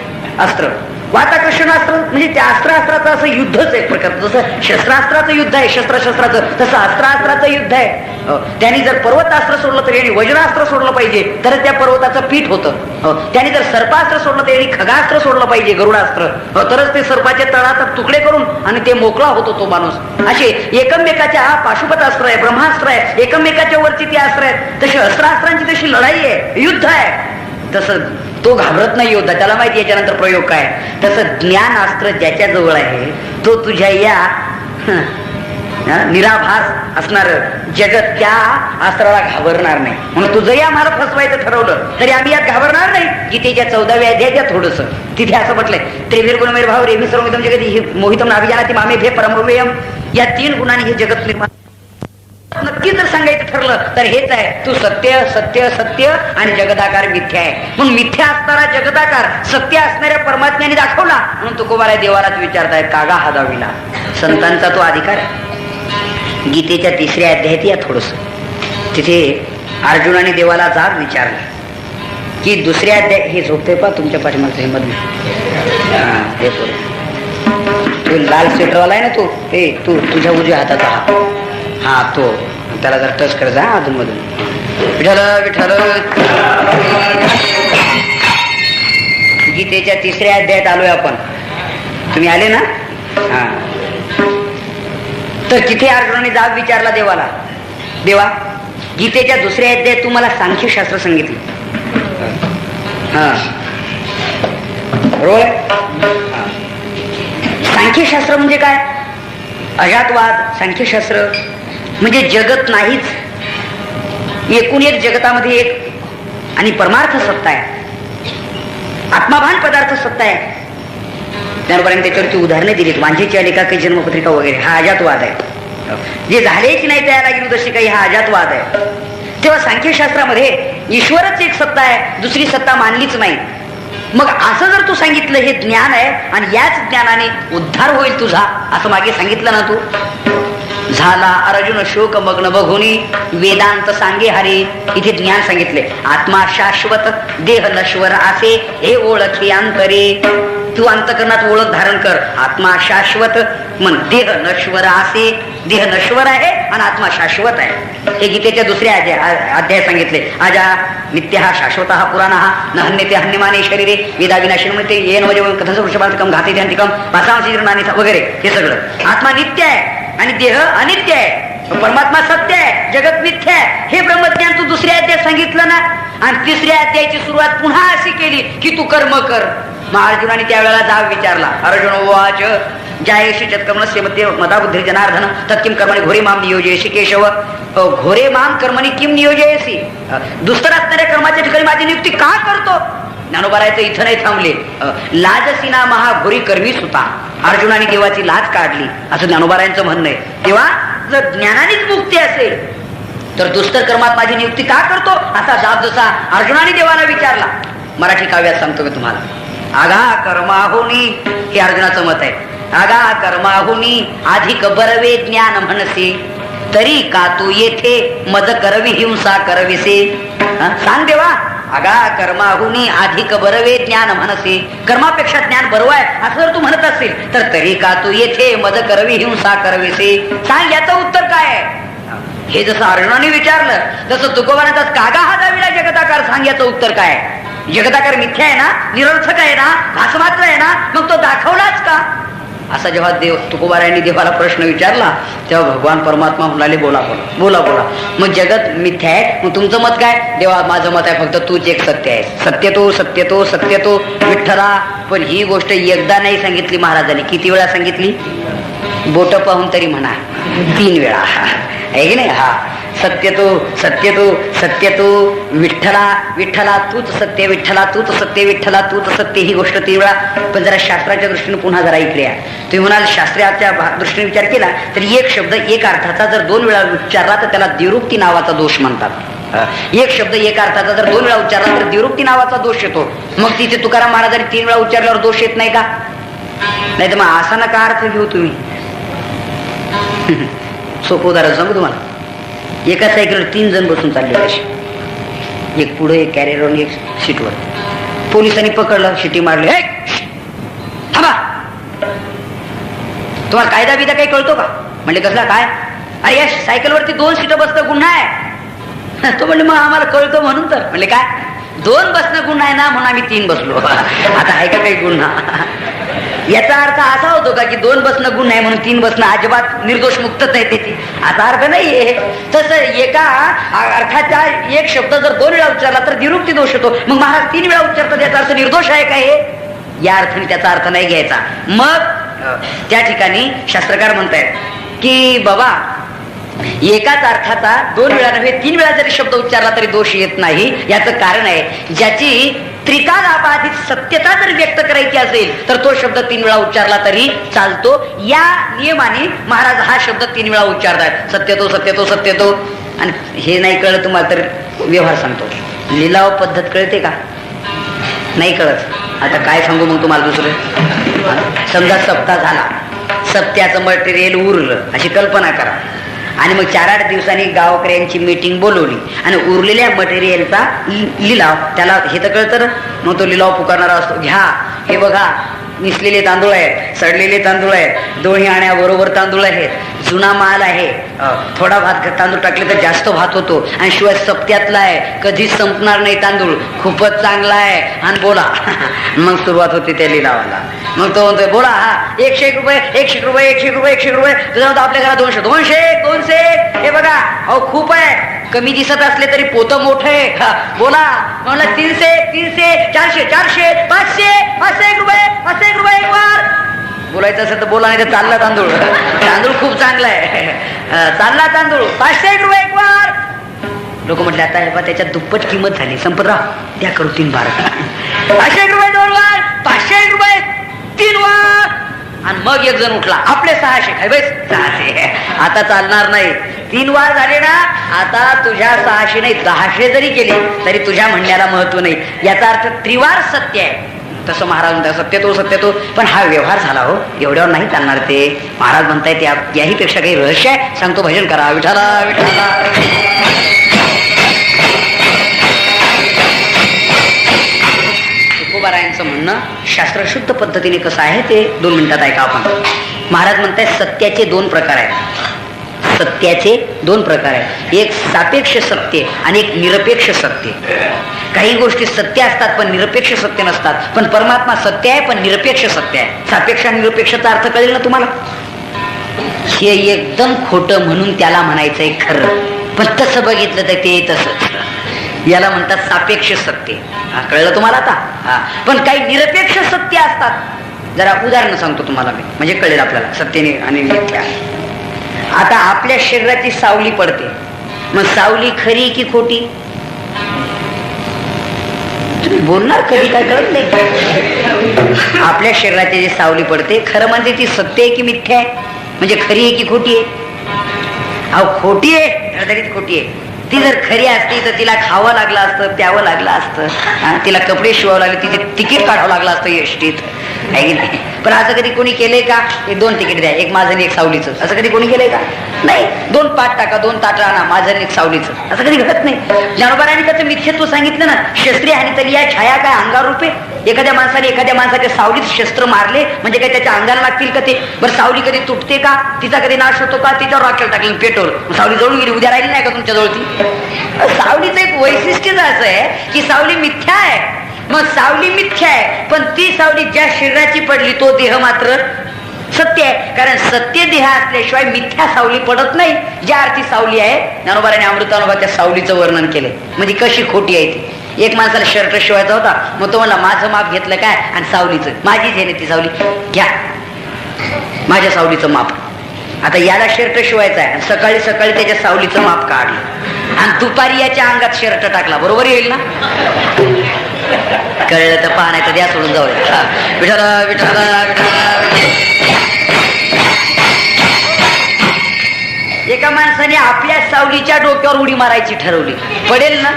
अस्त्र. वाताकर्षण अस्त्र म्हणजे त्या अस्त्राचं असं युद्धच एक प्रकार. जसं शस्त्रास्त्राचं युद्ध आहे, शस्त्राचं, तसं अस्त्रास्त्राचं युद्ध आहे. त्यांनी जर पर्वतास्त्र सोडलं तर यांनी वज्रास्त्र सोडलं पाहिजे, तर त्या पर्वताचं पीठ होतं. त्यांनी जर सर्पास्त्र सोडलं तर यांनी खगास्त्र सोडलं पाहिजे, गरुडास्त्र, तरच ते सर्पाचे तळात तुकडे करून आणि ते मोकळा होतो तो माणूस. असे एकमेकाच्या, हा पाशुपतास्त्र आहे, ब्रह्मास्त्र आहे, एकमेकाच्या वरची ती अस्त्र आहेत. तशी अस्त्रास्त्रांची तशी लढाई आहे, युद्ध आहे. तसं तो घाबरत नाही योद्धा, त्याला माहिती याच्यानंतर प्रयोग काय. तसं ज्ञानास्त्र ज्याच्या जवळ आहे तो तुझ्या या निराभास असणार जगत त्या अस्त्राला घाबरणार नाही. म्हणून तुझंही आम्हाला फसवायचं ठरवलं तरी आम्ही यात घाबरणार नाही. गीतेच्या 14व्या अध्यायात थोडस तिथे असं म्हटलंय, त्रिवीर गुणमेर भाव रेमी सर्वमिदम जगती मोहितम नाभिजानाति मामे भे परमव्ययम. या 3 गुणांनी हे जगत निर्माण. नक्की जर सांगायचं ठरलं तर हेच आहे, तू सत्य सत्य सत्य आणि जगदाकार मिथ्या आहे. म्हणून मिथ्या असणारा जगदाकार सत्य असणाऱ्या परमात्म्याने दाखवला. म्हणून तुकोबाला देवालाच विचारताय कागा हा दाविला. संतांचा तो अधिकार आहे. गीतेच्या 3ऱ्या अध्यायात या थोडस तिथे अर्जुनाने देवाला जाब विचारला की 2ऱ्या अध्याय. हे झोपते पा तुमच्या पाठीमागचं हे मधून, हे तू लाल स्वेटरवाला आहे ना, तू तुझ्या उजव्या हाताचा हा तो, त्याला जर टच करायचा अधून मधून. विठ्ठल विठ्ठल. गीतेच्या 3ऱ्या अध्यायात आलोय आपण. तुम्ही आले ना? हा. तर तिथे अर्जुनाने जाब विचारला देवाला, देवा गीतेच्या 2ऱ्या अध्यायात तू मला सांख्यशास्त्र सांगितलं. हा बरोबर. सांख्यशास्त्र म्हणजे काय? अजातवाद. सांख्यशास्त्र म्हणजे जगत नाहीच, एकूण एक जगतामध्ये एक आणि परमार्थ सत्ता आहे, आत्माभान पदार्थ सत्ता आहे. त्याबरोबर त्याच्यावरती उदाहरणे दिलीत, वांझेची अलिका काही जन्मपत्रिका वगैरे. हा अजातवाद आहे. जे झालेच नाही त्याला गेलो तशी काही, हा अजातवाद आहे. तेव्हा सांख्यशास्त्रामध्ये ईश्वरच एक सत्ता आहे, दुसरी सत्ता मानलीच नाही. मग असं जर तू सांगितलं हे ज्ञान आहे आणि याच ज्ञानाने उद्धार होईल तुझा, असं मागे सांगितलं ना तू. झाला अर्जुन शोक मग्न बघुनी वेदांत सांगे हरे. इथे ज्ञान सांगितले. आत्मा शाश्वत देह नश्वर असे हे ओळखे अंतरे. तू अंतकरणात ओळख धारण कर. आत्मा शाश्वत मन देह नश्वर असे. देह नश्वर आहे आणि आत्मा शाश्वत आहे. हे गीतेच्या 2ऱ्या अध्याय सांगितले. आजा नित्य हा शाश्वत हा पुराण हा न हन्यते हन्यमाने शरीरे वेदा विनाशी म्हणते येन वजे कथन वृषभांतिकम घाते ध्यांतिकम पासांशी वगैरे. हे सगळं आत्मा नित्य आहे आणि देह अनित्य आहे. परमात्मा सत्य आहे, जगत मिथ्य आहे. हे ब्रह्मज्ञान तू 2ऱ्या अध्यायात सांगितलं ना. आणि 3ऱ्या अध्यायाची सुरुवात पुन्हा अशी केली की तू कर्म कर. मग अर्जुनाने त्यावेळेला जाब विचारला. अर्जुन वाच जायशी चत्कर्मणस्य मध्ये मदा बुद्धी जनार्दन तत्किम कर्मणी घोरे माम नियोजयसी केशव. घोरे माम कर्मणी किम नियोजयसी. दुस्तर असणाऱ्या कर्माच्या ठिकाणी माझी नियुक्ती का करतो? ज्ञानोबारायचं इथं नाही थांबले. लाजसीना महा घोरी कर्मीच होता. अर्जुनाने देवाची लाज काढली असं ज्ञानोबारायांचं म्हणणं आहे. तेव्हा जर ज्ञानानेच मुक्ती असेल तर दुस्तर कर्मात माझी नियुक्ती का करतो असा जाब जसा अर्जुनाने देवाला विचारला. मराठी काव्यात सांगतो मी तुम्हाला. आगा कर्माहुनी, हे अर्जुनाचं मत आहे. आगा कर्माहुनी अधिक बरवे ज्ञान म्हणसे तरी का तू येथे मद करवी हिंसा करविसे. सांग देवा. आगा कर्माहुनी अधिक बरवे ज्ञान म्हणसे. कर्मापेक्षा ज्ञान बरं आहे असं जर तू म्हणत असेल तर तरी का तू येथे मद करवी हिंसा करविसे. सांग याचं उत्तर काय आहे. हे जसं अर्जुनाने विचारलं तसं तुकोबाने कागा हा दाविला जगताकार. सांग याचं उत्तर काय. जगताकार मिथ्या आहे ना, निरर्थक आहे ना, भासमात्र आहे ना, मग तो दाखवलाच का. असा जेव्हा तुकोबारायांनी देवाला प्रश्न विचारला तेव्हा भगवान परमात्मा म्हणाले बोला बोला बोला बोला. मग जगत मिथ्या आहे, मग तुमचं मत काय. देवा माझं मत आहे फक्त तूच एक सत्य आहे. सत्यतो सत्यतो सत्यतो विठ्ठला. पण ही गोष्ट एकदा नाही सांगितली महाराजांनी. किती वेळा सांगितली. बोट पाहून तरी म्हणा 3 वेळा, आहे की नाही? हा, सत्य तू, सत्य तू, सत्य तू, विठ्ठला विठ्ठला तूच सत्य, विठ्ठला तूच सत्य, विठ्ठला तूच सत्य, ही गोष्ट 3 वेळा. पण जरा शास्त्राच्या दृष्टीने पुन्हा जरा इकडे या. तुम्ही म्हणाल शास्त्राच्या दृष्टीने विचार केला तर एक शब्द एक अर्थाचा जर 2 वेळा उच्चारला तर त्याला द्विरुक्ती नावाचा दोष म्हणतात. एक शब्द एक अर्थाचा जर 2 वेळा उच्चारला तर द्विरुक्ती नावाचा दोष येतो. मग तिथे तुकाराम महाराजांनी 3 वेळा उच्चारल्यावर दोष येत नाही का? नाही तर मग असा नका अर्थ घेऊ तुम्ही. सोपं उदाहरण सांगू तुम्हाला. एका सायकलवर 3 जण बसून चालले असे, एक पुढे, एक कॅरियरवर, एक सीटवर. पोलिसांनी पकडलं, शिटी मारली. थांबा, तुम्हाला कायदा बिदा काही कळतो का? म्हणले कसला काय? अरे या सायकलवरती 2 सीटं बसणं गुन्हा आहे. तो म्हणले मग आम्हाला कळतो म्हणून तर. म्हणले काय 2 बसणं गुन्हा आहे ना, म्हणून आम्ही 3 बसलो. आता आहे का काही गुन्हा? याचा अर्थ असा होतो का की 2 बसणं गुन्हा आहे म्हणून 3 बसणं अजिबात निर्दोष मुक्तच आहे त्याची? असा अर्थ नाहीये. तसं एका अर्थाचा एक शब्द जर 2 वेळा उच्चारला तर द्विरुक्ती दोष होतो. मग महाराज 3 वेळा उच्चारतात, याचा अर्थ निर्दोष आहे का? हे या अर्थाने त्याचा अर्थ नाही घ्यायचा. मग त्या ठिकाणी शास्त्रकार म्हणतायत की बाबा एकाच अर्थाचा 2 वेळा नव्हे 3 वेळा जरी शब्द उच्चारला तरी दोष येत नाही. याचं कारण आहे ज्याची त्रिकालाबाधित सत्यता जर व्यक्त करायची असेल तर तो शब्द 3 वेळा उच्चारला तरी चालतो. या नियमाने महाराज हा शब्द 3 वेळा उच्चारतात, सत्यतो सत्यतो सत्यतो. आणि हे नाही कळलं तुम्हाला तर व्यवहार सांगतो. लिलाव पद्धत कळते का? नाही कळत. आता काय सांगू मग तुम्हाला दुसरं. समजा सप्ताह झाला, सत्याचं मटेरियल उरलं अशी कल्पना करा. आणि मग 4-8 दिवसांनी गावकऱ्यांची मीटिंग बोलवली आणि उरलेल्या मटेरियलचा लिलाव. त्याला हे तर कळतं. मग तो लिलाव पुकारणारा असतो, घ्या हे बघा निसलेले तांदूळ आहेत, सडलेले तांदूळ आहेत, 2 आण्या बरोबर तांदूळ आहेत, जुना माल आहे, थोडा भात तांदूळ टाकले तर जास्त भात होतो, आणि शिवाय सप्त्यातला आहे, कधीच संपणार नाही तांदूळ, खूपच चांगला आहे, आणि बोला. मग सुरुवात होती त्या लिलावाला. मग तो म्हणतोय बोला, हा 101 रुपये 101 रुपये 101 रुपये 101 रुपये. तुझं आपल्या घरात 200 200 हे बघा अहो खूप आहे, कमी दिसत असले तरी पोतं मोठं आहे. बोला. म्हणलं 300 300 400 400 500 501 रुपये 501 रुपये एक वार. बोलायचं असेल तर बोला, नाही तर चालला तांदूळ. तांदूळ खूप चांगला आहे, चालला तांदूळ 501 रुपये एक वार. लोक म्हटले आता त्याच्यात दुप्पट किंमत झाली, संपतराव त्या करू 3 बार. 501 रुपये 2 वार, 501 रुपये 3 वार. आणि मग एक जण उठला, आपले 600 काय बस 600. आता चालणार नाही, 3 वार झाले ना, आता तुझ्या 600 नाही 1000 जरी केले तरी तुझ्या म्हणण्याला महत्व नाही. याचा अर्थ त्रिवार सत्य आहे. तसं महाराज म्हणतात सत्यतो सत्यतो. पण हा व्यवहार झाला हो, एवढ्यावर नाही चालणार ते. महाराज म्हणतायत याही पेक्षा काही रहस्य आहे, सांगतो भजन करा. विठाला विठाला. तुकोबारायांचं म्हणणं शास्त्रशुद्ध पद्धतीने कसं आहे ते 2 मिनिटात ऐका आपण. महाराज म्हणतायत सत्याचे 2 प्रकार आहेत. सत्याचे 2 प्रकार आहेत. एक सापेक्ष सत्य आणि एक निरपेक्ष सत्य. काही गोष्टी सत्य असतात पण निरपेक्ष सत्य नसतात. पण परमात्मा सत्य आहे पण निरपेक्ष सत्य आहे. सापेक्ष आणि निरपेक्षचा अर्थ कळेल ना तुम्हाला. हे एकदम खोटं म्हणून त्याला म्हणायचंय खरं, पण तसं बघितलं तर ते तसंच. याला म्हणतात सापेक्ष सत्य. कळलं तुम्हाला आता? पण काही निरपेक्ष सत्य असतात. जरा उदाहरण सांगतो तुम्हाला मी, म्हणजे कळेल आपल्याला सत्य आणि मिथ्या. आता आपल्या शरीराची सावली पडते, मग सावली खरी की खोटी? तुम्ही बोलणार कधी काय कळत नाही. आपल्या शरीराची जी सावली पडते खरं म्हणजे ती सत्य आहे की मिथ्या आहे? म्हणजे खरी आहे की खोटी आहे? अहो खोटी आहे तरीच खोटी आहे. ती जर खरी असती तर तिला खावं लागलं असतं, प्यावं लागलं असतं, तिला कपडे शिवावं लागले, तिचे तिकीट काढावं लागलं असतं एसटीत, आहे की नाही? पण असं कधी कोणी केलंय का? हे 2 तिकीट द्या, एक माझं आणि एक सावलीचं. असं कधी कोणी केलंय का? नाही. 2 पाट टाका, 2 ताट आणा, माझं आणि एक सावलीचं. असं कधी घडत नाही. ज्ञानोबारांनी त्याचं मिथ्यत्व सांगितलं ना. शस्त्री हानी तरी या छाया काय अंगावर रूपे. एखाद्या माणसाने एखाद्या माणसाच्या सावलीत शस्त्र मारले म्हणजे काय त्याच्या अंगाला लागतील का ते? बरं सावली कधी तुटते का? तिचा कधी नाश होतो का? तिच्यावर राखेल टाकलं पेटवलं, सावली जळून गेली, उद्या राहिली नाही का तुमच्या जवळ ती? सावलीचं एक वैशिष्ट्यच असं आहे की सावली मिथ्या आहे. मग सावली मिथ्या आहे, पण ती सावली ज्या शरीराची पडली तो देह मात्र सत्य आहे. कारण सत्य देह असल्याशिवाय मिथ्या सावली पडत नाही. ज्या अर्थी सावली आहे, ज्ञानोबाराने अमृतानुभव त्या सावलीचं वर्णन केलंय. म्हणजे कशी खोटी आहे ती. एक माणसाला शर्ट शिवायचा होता, मग तो म्हणला माझं माप घेतलं काय आणि सावलीचं माझीच आहे ना ती सावली, घ्या माझ्या सावलीचं माप. आता याला शर्ट शिवायचा आहे, सकाळी सकाळी त्याच्या सावलीचं माप काढलं आणि दुपारी याच्या अंगात शर्ट टाकला, बरोबर येईल ना? कळलं तर पहा, नाही तर द्या सोडून जाऊ द्या. विठाला विठाला विठाला. एका माणसाने आपल्या सावलीच्या डोक्यावर उडी मारायची ठरवली, पडेल ना?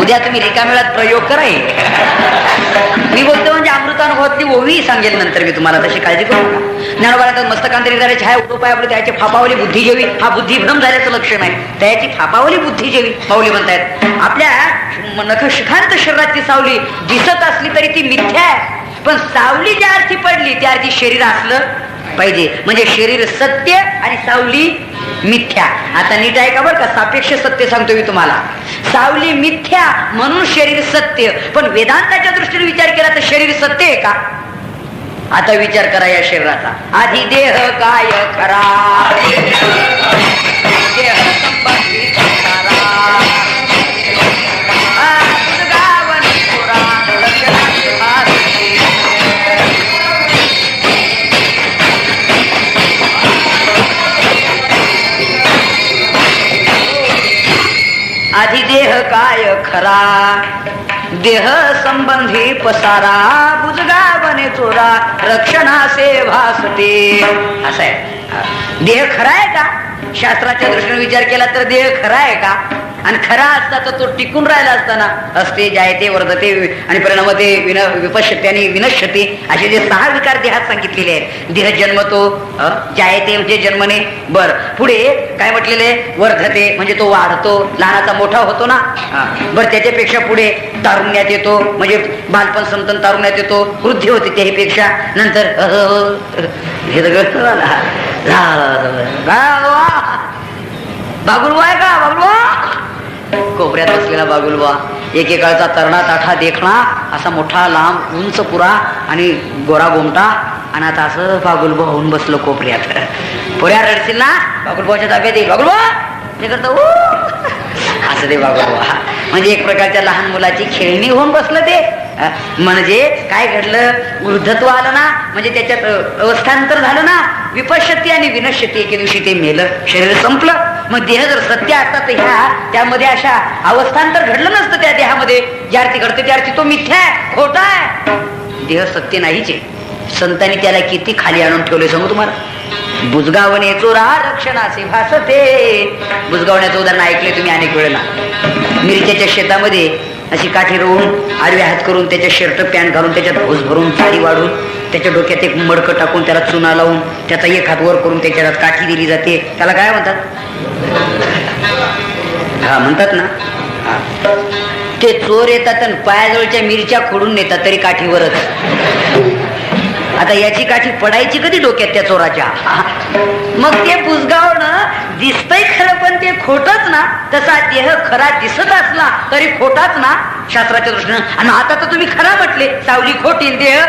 उद्या तुम्ही रिकामेळात प्रयोग कराय. मी बोलतो म्हणजे अमृतानुभवातली ओवी सांगेल नंतर मी तुम्हाला, तशी काळजी करू नका. ज्ञानोबाला मस्तकांतरी झाले छाया उठोपाय आपले त्याची फापावली बुद्धी जेवी, हा बुद्धिभ्रम झाल्याचं लक्षण आहे. त्याची फापावली बुद्धी जेवी माऊली म्हणतायत. आपल्या नखशिखांत शरीराची सावली दिसत असली तरी ती मिथ्या आहे, पण सावली ज्या अर्थी पडली त्या अर्थी शरीर असलं पाहिजे. म्हणजे शरीर सत्य आणि सावली मिथ्या. आता नीट आहे का बरं का, सापेक्ष सत्य सांगतो मी तुम्हाला. सावली मिथ्या म्हणून शरीर सत्य, पण वेदांताच्या दृष्टीने विचार केला तर शरीर सत्य आहे का? आता विचार करा या शरीराचा. आधी देह काय खरा, देह संबंधी खरा, आधी देह काय खरा, देह संबंधी पसारा, बुजगा बने चोरा, रक्षणासे भासते. असं आहे. देह खरा आहे का? शास्त्राच्या दृष्टीने विचार केला तर देह खरा आहे का? आणि खरा असता तर तो टिकून राहिला असताना. असते, जायते, वर्धते आणि परिणामते, विपश्यते आणि विनश्यते, असे जे 6 विकार देहात सांगितलेले आहेत. देह जन्मतो, जायते म्हणजे जन्मने, बर पुढे काय म्हटलेले, वर्धते म्हणजे तो वाढतो, लहानाचा मोठा होतो ना, बर त्याच्यापेक्षा पुढे तारुण्यात येतो, म्हणजे बालपण संपतन तारुण्यात येतो, वृद्धी होते त्याहीपेक्षा, नंतर हे सगळं बागुलवा आहे का? बागुलवा, कोपऱ्यात बसलेला बागुलवा, एकेकाळचा तरणा ताठा देखणा, असा मोठा लांब उंच पुरा आणि गोरा गोमटा, आणि आता असं बागुलबा होऊन बसलो कोपऱ्यात. पुऱ्या रडतील ना, बागुलबाच्या ताब्यात येईल, बागुलबा ते करतो असं ते बागुलबा. म्हणजे एक प्रकारच्या लहान मुलाची खेळणी होऊन बसलं ते. म्हणजे काय घडलं, वृद्धत्व आलं ना, म्हणजे त्याच्यात अवस्थांतर झालं ना, विपश्यती आणि विनश्यती, एके दिवशी ते मेलं, शरीर संपलं. मग देह जर सत्य असता तर त्यामध्ये अशा अवस्थांतर घडलं नसतं त्या देहामध्ये. ज्या अर्थी घडते त्या अर्थी तो मिथ्या आहे, खोटा आहे. देह सत्य नाहीच आहे. संतांनी त्याला किती खाली आणून ठेवले सांगू तुम्हाला. बुजगावणे चोरा रक्षणाचे भासते. बुजगावण्याचं उदाहरण ऐकले तुम्ही अनेक वेळेला. मिरच्याच्या शेतामध्ये अशी काठी रोवून आडवे हात करून त्याच्या शर्ट पॅन्ट घालून त्याच्यात भोस भरून तारी वाढून त्याच्या डोक्यात एक मडकं टाकून त्याला चुना लावून त्याचा एक हात वर करून त्याच्यात काठी दिली जाते. त्याला काय म्हणतात? हा म्हणतात ना. ते चोर येतात आणि पायाजवळच्या मिरच्या खोडून नेतात तरी काठीवरच. आता याची काठी पडायची कधी डोक्यात त्या चोराच्या? मग ते बुजगावणं दिसतंय खरं पण ते खोटच ना. तसा देह खरा दिसत असला तरी खोटाच ना शास्त्राच्या दृष्टीनं. आणि आता तर तुम्ही खरा म्हटले, सावली खोटी देह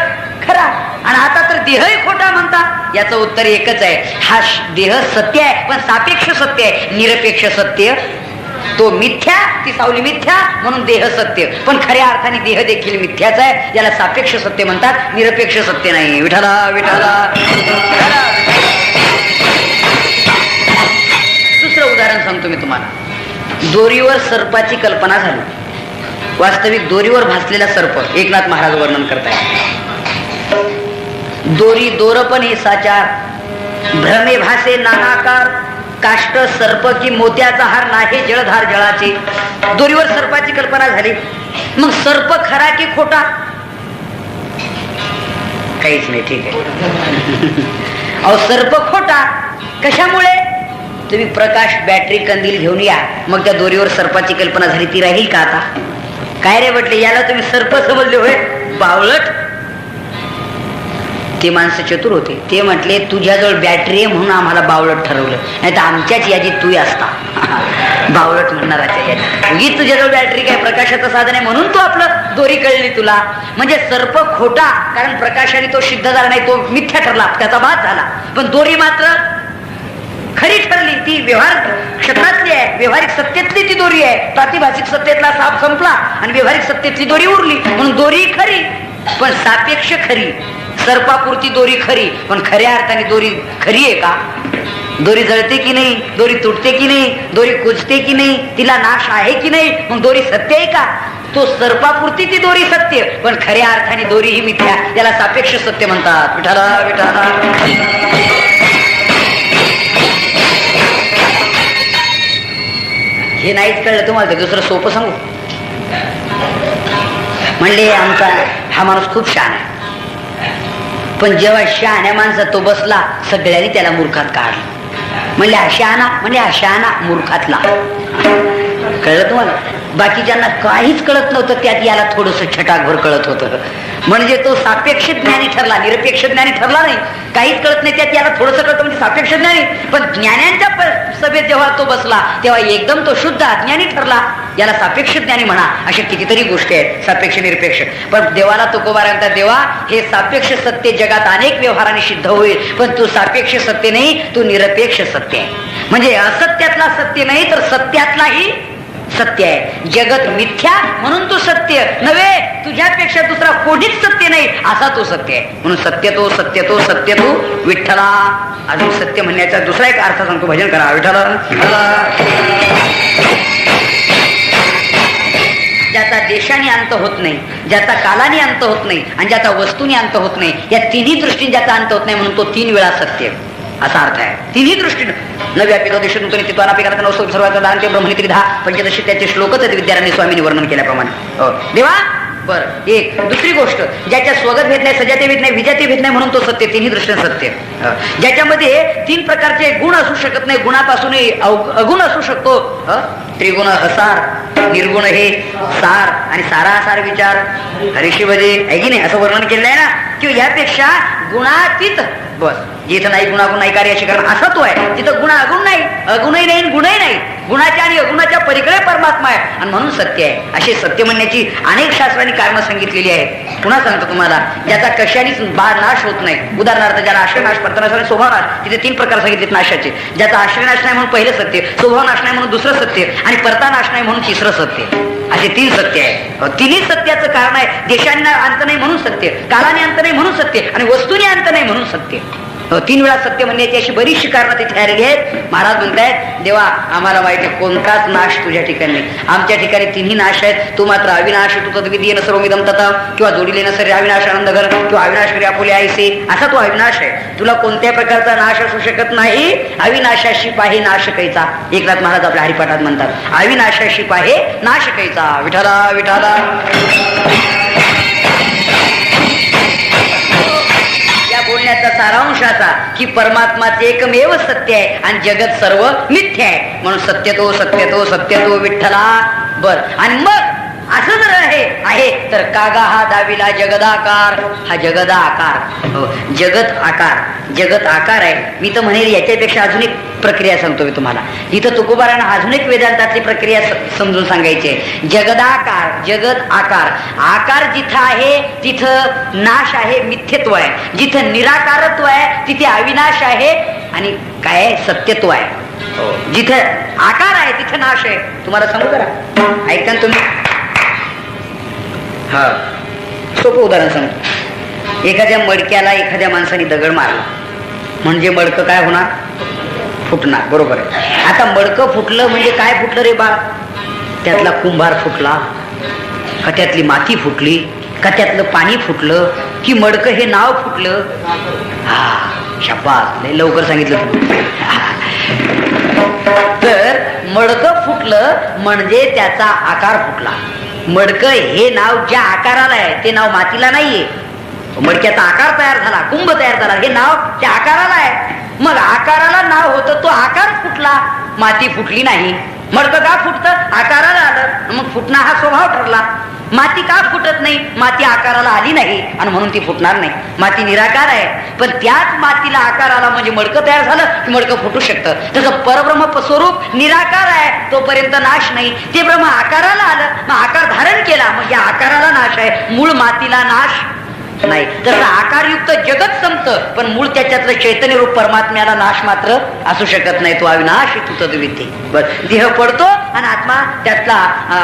खरा, आणि आता तर देहही खोटा म्हणता. याचं उत्तर एकच आहे, हा देह सत्य आहे पण सापेक्ष सत्य आहे. निरपेक्ष सत्य तो मिथ्या, ती सावली मिथ्या म्हणून देह सत्य, पण खऱ्या अर्थाने देह देखील मिथ्याच आहे. याला सापेक्ष सत्य म्हणतात, निरपेक्ष सत्य नाही. विठाला विठाला. दुसरं उदाहरण सांगतो मी तुम्हाला. दोरीवर सर्पाची कल्पना झाली. वास्तविक दोरीवर भासलेला सर्प एकनाथ महाराज वर्णन करतायत. दोरी दोरपण हे साचार, भ्रमे भासे नानाकार, काष्ट सर्प की मोत्याचा हार नाही जळधार जळाची. दोरीवर सर्पाची कल्पना झाली. मग सर्प खरा की खोटा? काहीच नाही, ठीक आहे. अहो सर्प खोटा कशामुळे? तुम्ही प्रकाश बॅटरी कंदील घेऊन या, मग त्या दोरीवर सर्पाची कल्पना झाली, ती राहील का आता? काय रे म्हटले, याला तुम्ही सर्प समजले होय, बावळट. ते माणसं चतुर होते. ते म्हटले तुझ्याजवळ बॅटरी आहे म्हणून आम्हाला बावळट ठरवलं, नाही तर आमच्याच यादीत तू असता बावळट म्हणणाराच्या यादीत. उगीच तुझ्याजवळ बॅटरी काय प्रकाशाचं साधन आहे म्हणून तू आपलं दोरी कळली तुला. म्हणजे सर्प खोटा कारण प्रकाशाने तो सिद्ध झाला नाही, तो मिथ्या ठरला, त्याचा बाद झाला. पण दोरी मात्र खरी ठरली, ती व्यवहार क्षेत्रातली आहे, व्यवहारिक सत्तेतली ती दोरी आहे. प्रातिभाषिक सत्तेतला साप संपला आणि व्यवहारिक सत्तेतली दोरी उरली, म्हणून दोरी खरी पण सापेक्ष खरी. सर्पापुरती दोरी खरी, पण खऱ्या अर्थाने दोरी खरी आहे का? दोरी जळते की नाही, दोरी तुटते की नाही, दोरी कुजते की नाही, तिला नाश आहे की नाही, मग दोरी सत्य आहे का? तो सर्पापुरती ती दोरी सत्य, पण खऱ्या अर्थाने दोरी ही मिथ्या. त्याला सापेक्ष सत्य म्हणतात. विठाला विठाला. हे नाहीच कळलं तुम्हाला, दुसरं सोपं सांगू. म्हणले आमचा हा माणूस खूप शहाणा आहे, पण जेव्हा शहाण्या माणसात तो बसला सगळ्यांनी त्याला मूर्खात काढलं. म्हणले हा शहाणा, म्हणजे हा शहाणा मूर्खातला. कळलं तुम्हाला? बाकीच्यांना काहीच कळत नव्हतं, त्यात याला थोडस छटाकभर कळत होतं. म्हणजे तो सापेक्ष ज्ञानी ठरला, निरपेक्ष ज्ञानी ठरला नाही. काहीच कळत नाही, त्यात याला थोडस कळतं म्हणजे सापेक्ष ज्ञानी. पण ज्ञानांच्या सभेत जेव्हा तो बसला तेव्हा एकदम तो शुद्ध अज्ञानी ठरला. याला सापेक्ष ज्ञानी म्हणा. अशा कितीतरी गोष्टी आहेत सापेक्ष निरपेक्ष. पण देवाला तुकोबा म्हणतात, देवा हे सापेक्ष सत्य जगात अनेक व्यवहाराने सिद्ध होईल, पण तू सापेक्ष सत्य नाही, तू निरपेक्ष सत्य आहे. म्हणजे असत्यातला सत्य नाही तर सत्यातलाही सत्य आहे. जगत मिथ्या म्हणून तू सत्य नव्हे, तुझ्यापेक्षा दुसरा कोणीच सत्य नाही असा तो सत्य आहे. म्हणून सत्य तो सत्य तो सत्य तो विठ्ठला. अजून सत्य म्हणण्याचा दुसरा एक अर्थ सांगतो, भजन करा विठ्ठला. ज्याचा देशाने अंत होत नाही, ज्याचा कालाने अंत होत नाही आणि ज्याचा वस्तूने अंत होत नाही, या तिन्ही दृष्टीने ज्याचा अंत होत नाही म्हणून तो 3 वेळा सत्य असा अर्थ आहे. तिन्ही दृष्टीने नव्यापितो देश नूतन चित्वानापिका नवसो सर्वांचा दान ते ब्रह्मणी 10 पंचदशी त्याचे श्लोकच आहेत विद्याराणी स्वामींनी वर्णन केल्याप्रमाणे. देवा बरं. एक दुसरी गोष्ट, ज्याच्या स्वगत भेद नाही, सजाती भेद नाही, विजाती भेद नाही म्हणून तो सत्य, तिन्ही दृष्टीने सत्य. ज्याच्यामध्ये 3 प्रकारचे गुण असू शकत नाही, गुणापासूनही अगुण असू शकतो. त्रिगुण असार, निर्गुण हे सार आणि सारासार विचार हरिशिवजे आहे की नाही असं वर्णन केलेलं आहे ना. किंवा यापेक्षा गुणातीत बस, जिथं नाही गुणागुण नाही कार्य कारण असा तो आहे, तिथं गुण अगुण नाही, अगुणही नाही गुणही नाही, गुणाच्या आणि अगुणाच्या पलीकडे परमात्मा आहे आणि म्हणून सत्य आहे. असे सत्य म्हणण्याची अनेक शास्त्रांनी कारणं सांगितलेली आहेत. पुन्हा सांगतो तुम्हाला, ज्याचा कशानेच नाश होत नाही. उदाहरणार्थ ज्याला आश्रय नाश, परतनाश आणि स्वभाव नाश, तिथे 3 प्रकार सांगितलेत नाशाचे. ज्याचा आश्रय नाश नाही म्हणून पहिलं सत्य, स्वभाव नाश नाही म्हणून दुसरं सत्य आणि परता नाश नाही म्हणून तिसरं सत्य. असे 3 सत्य आहे. तिन्ही सत्याचं कारण आहे, देशांना अंत नाही म्हणून सत्य, कालाने अंत नाही म्हणून सत्य आणि वस्तूने अंत नाही म्हणून सत्य. 3 वेळा सत्य म्हणण्याची अशी बरीचशी कारणं तिथे आलेली आहेत. महाराज म्हणतायत, देवा आम्हाला माहिती आहे कोणताच नाश तुझ्या ठिकाणी नाही, आमच्या ठिकाणी तिन्ही नाश आहेत. तू मात्र अविनाश तू तद्विधीयेन सर्वमिदं तथा, किंवा जोडीले नसरे अविनाश आनंद घर, किंवा अविनाश करी आपुले आईसे, असा तो अविनाश आहे. तुला कोणत्या प्रकारचा नाश असू शकत नाही. अविनाशाशी पाहे नाश कैचा, एकनाथ महाराज आपल्या हरिपाठात म्हणतात, अविनाशाशी पाहे नाश कैचा. विठाला विठाला. बोलण्याचा सारांश असा की परमात्माचे एकमेव सत्य आहे आणि जगत सर्व मिथ्या आहे. म्हणून सत्य तो विठ्ठला. बर, आणि मग असं जर आहे तर कागा हा दाविला जगदाकार, हा जगदाकार. जगत आकार आहे. मी तर म्हणेल याच्यापेक्षा अजून एक प्रक्रिया सांगतो मी तुम्हाला. इथं तुकोबारांना अजून एक वेदांतातली प्रक्रिया समजून सांगायची आहे. जगदाकार, जगत आकार जिथं आहे तिथं नाश आहे, मिथ्यत्व आहे. जिथं निराकारत्व आहे तिथे अविनाश आहे आणि काय सत्यत्व आहे. जिथं आकार आहे तिथं नाश आहे. तुम्हाला सांगू करा, ऐका तुम्ही. हा सोपं उदाहरण सांगतो. एखाद्या मडक्याला एखाद्या माणसाने दगड मारला म्हणजे मडकं काय होणार? फुटणार. बरोबर आहे. आता मडकं फुटलं म्हणजे काय फुटलं रे बाळ? त्यातला कुंभार फुटला का, त्यातली माती फुटली का, त्यातलं पाणी फुटलं की मडकं हे नाव फुटलं? हा शाबास, लय लवकर सांगितलं. तर मडकं फुटलं म्हणजे त्याचा आकार फुटला. मडकं हे नाव ज्या आकाराला आहे ते नाव मातीला नाहीये. मडक्याचा आकार तयार झाला, कुंभ तयार झाला, हे नाव त्या आकाराला आहे. मग आकाराला नाव होतं, तो आकार फुटला, माती फुटली नाही. मडकं का फुटतं? आकाराला आलं, मग फुटणं हा स्वभाव ठरला. माती का फुटत नाही? माती आकाराला आली नाही आणि म्हणून ती फुटणार नाही. माती निराकार आहे, पण त्याच मातीला आकार आला म्हणजे मडकं तयार झालं की मडकं फुटू शकतं. तसं परब्रह्म स्वरूप निराकार आहे, तोपर्यंत नाश नाही. ते ब्रह्म आकाराला आलं, मग आकार धारण केला, मग या आकाराला नाश आहे, मूळ मातीला नाश नाही. तसं आकारयुक्त जगत संपतं, पण मूळ त्याच्यातलं चैतन्य रूप परमात्म्याला नाश मात्र असू शकत नाही. तो अविनाश तू तद्विती. बस, देह पडतो आणि आत्मा त्यातला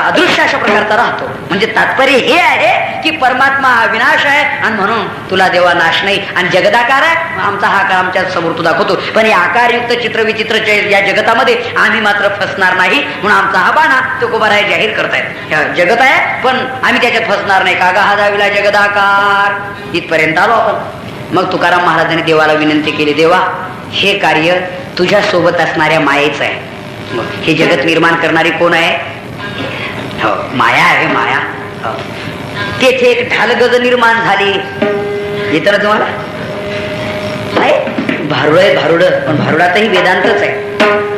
अदृश्य अशा प्रकारचा राहतो. म्हणजे तात्पर्य हे आहे की परमात्मा हा विनाश आहे आणि म्हणून तुला देवा नाश नाही, आणि जगदाकार आहे, आमचा हा आकार आमच्या समोर तू दाखवतो. पण हे आकारयुक्त चित्र विचित्र या जगतामध्ये आम्ही मात्र फसणार नाही, म्हणून आमचा हा बाणा तुकोबाराय जाहीर करतायत. जगत आहे पण आम्ही त्याच्यात फसणार नाही. कागा हा दाविला जगदाकार. इथपर्यंत आलो आपण. मग तुकाराम महाराजांनी देवाला विनंती केली, देवा हे कार्य तुझ्या सोबत असणाऱ्या मायेच आहे. मग हे जगत निर्माण करणारी कोण आहे? हो, माया आहे, माया. हो. तेथे एक ढालगज निर्माण झाली. येतं ना तुम्हाला? नाही, भारुड आहे, भारुड. पण भारुडातही वेदांतच आहे.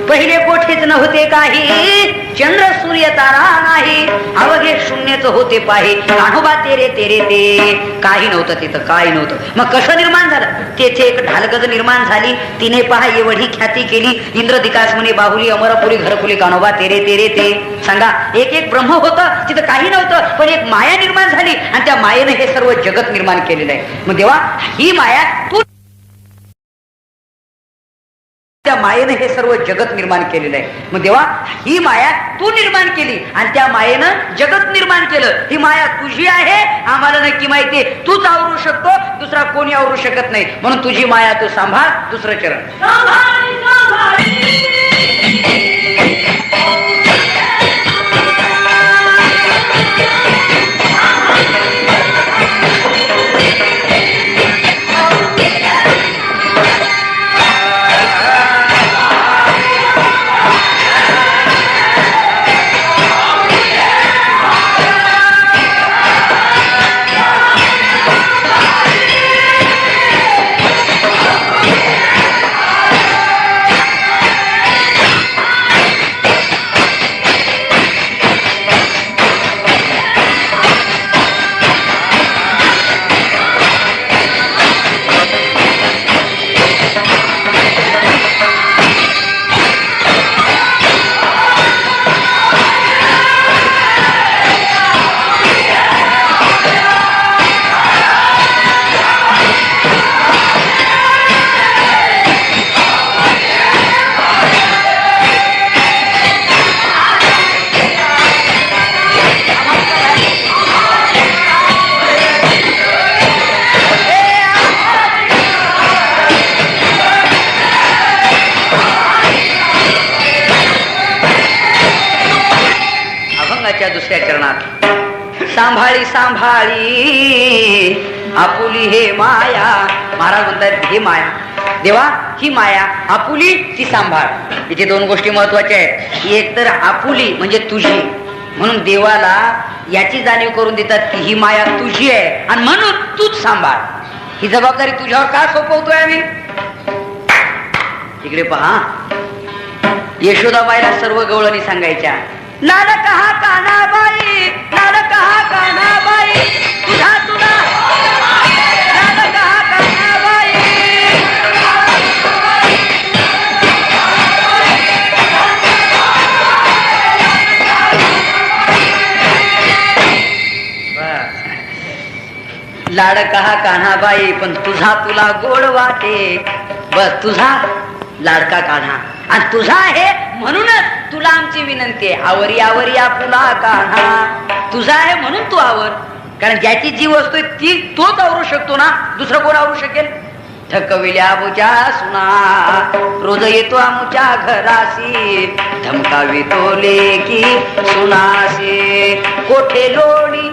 पहिले कोठेच नव्हते काही, चंद्र सूर्य तारा नाही, अवघे शून्यच होते पाही, कान्होबा तेरे तेरे ते. काही नव्हतं तिथं, काही नव्हतं. मग कसं निर्माण झालं? तेथे एक ढालगज निर्माण झाली. तिने पहा एवढी ख्याती केली, इंद्र दिकास म्हणे बाहुली अमरपुरी घरकुली, कान्होबा तेरे तेरे ते. सांगा, एक एक ब्रह्म होतं, तिथं काही नव्हतं, पण एक माया निर्माण झाली आणि त्या मायेने हे सर्व जगत निर्माण केलेलं आहे. मग देवा ही माया तू, त्या मायेनं हे सर्व जगत निर्माण केलेलं आहे. मग देवा ही माया तू निर्माण केली आणि त्या मायेनं जगत निर्माण केलं. ही माया तुझी आहे आम्हाला नक्की माहितीये. तूच आवरू शकतो, दुसरा कोणी आवरू शकत नाही. म्हणून तुझी माया तू सांभाळ. दुसरं चरण. दुसऱ्या चरणात सांभाळी सांभाळी आपुली हे माया. महाराज म्हणतात हे माया देवा ही माया आपुली ती सांभाळ. इथे दोन गोष्टी महत्वाच्या आहेत. एक तर आपुली म्हणजे तुझी, म्हणून देवाला याची जाणीव करून देतात की ही माया तुझी आहे आणि म्हणून तूच सांभाळ. ही जबाबदारी तुझ्यावर का सोपवतोय आम्ही? इकडे पहा, यशोदाबाईला सर्व गवळणी सांगायच्या, लाल कहा कान्हाबाई, लाल कहा कान्हाबाई, तुझा तुला लाल कहा कान्हाबाई. लाड कहा कान्हाबाई, पण तुझा तुला गोड वाटे. बस तुझा लाडका कान्हा आणि तुझा आहे म्हणूनच तुला आमची विनंती आहे, आवरी आवरी आपुला कान्हा. तुझा आहे म्हणून तू आवर, कारण ज्याची जी वस्तू आहे ती तोच आवरू शकतो ना, दुसरं कोण आवरू शकेल? थकविल्या बुच्या सुना रोज येतो आमुच्या घराशी, धमकावी तो लेकी सुनाशी. कोठे लोणी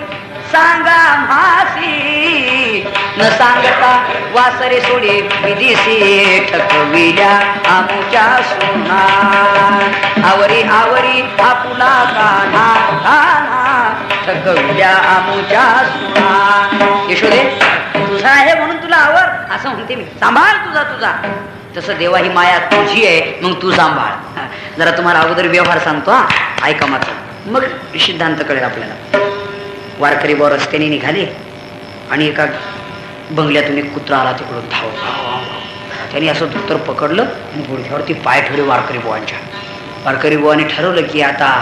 सांगा म्हासी, न सांगता वासरे सोडी विदिसी. ठकविल्या आमुच्या सुना आवरी आवरी आपुला कान्हा कान्हा, ठकविल्या आमुच्या सुना. यशोदे तुझा आहे म्हणून तुला आवर असं म्हणते मी, सांभाळ तुझा तुझा. तसं देवा ही माया तुझी आहे मग तू सांभाळ. जरा तुम्हाला अगोदर व्यवहार सांगतो हा, ऐका मात्र, मग सिद्धांत कळेल आपल्याला. वारकरी बुवा रस्त्याने निघाले आणि एका बंगल्यातून एक कुत्रा आला तिकडून धाव. त्याने असं धोतर पकडलं आणि गुडघ्यावरती पाय ठेवले वारकरी बुवांच्या. वारकरी बुवाने ठरवलं की आता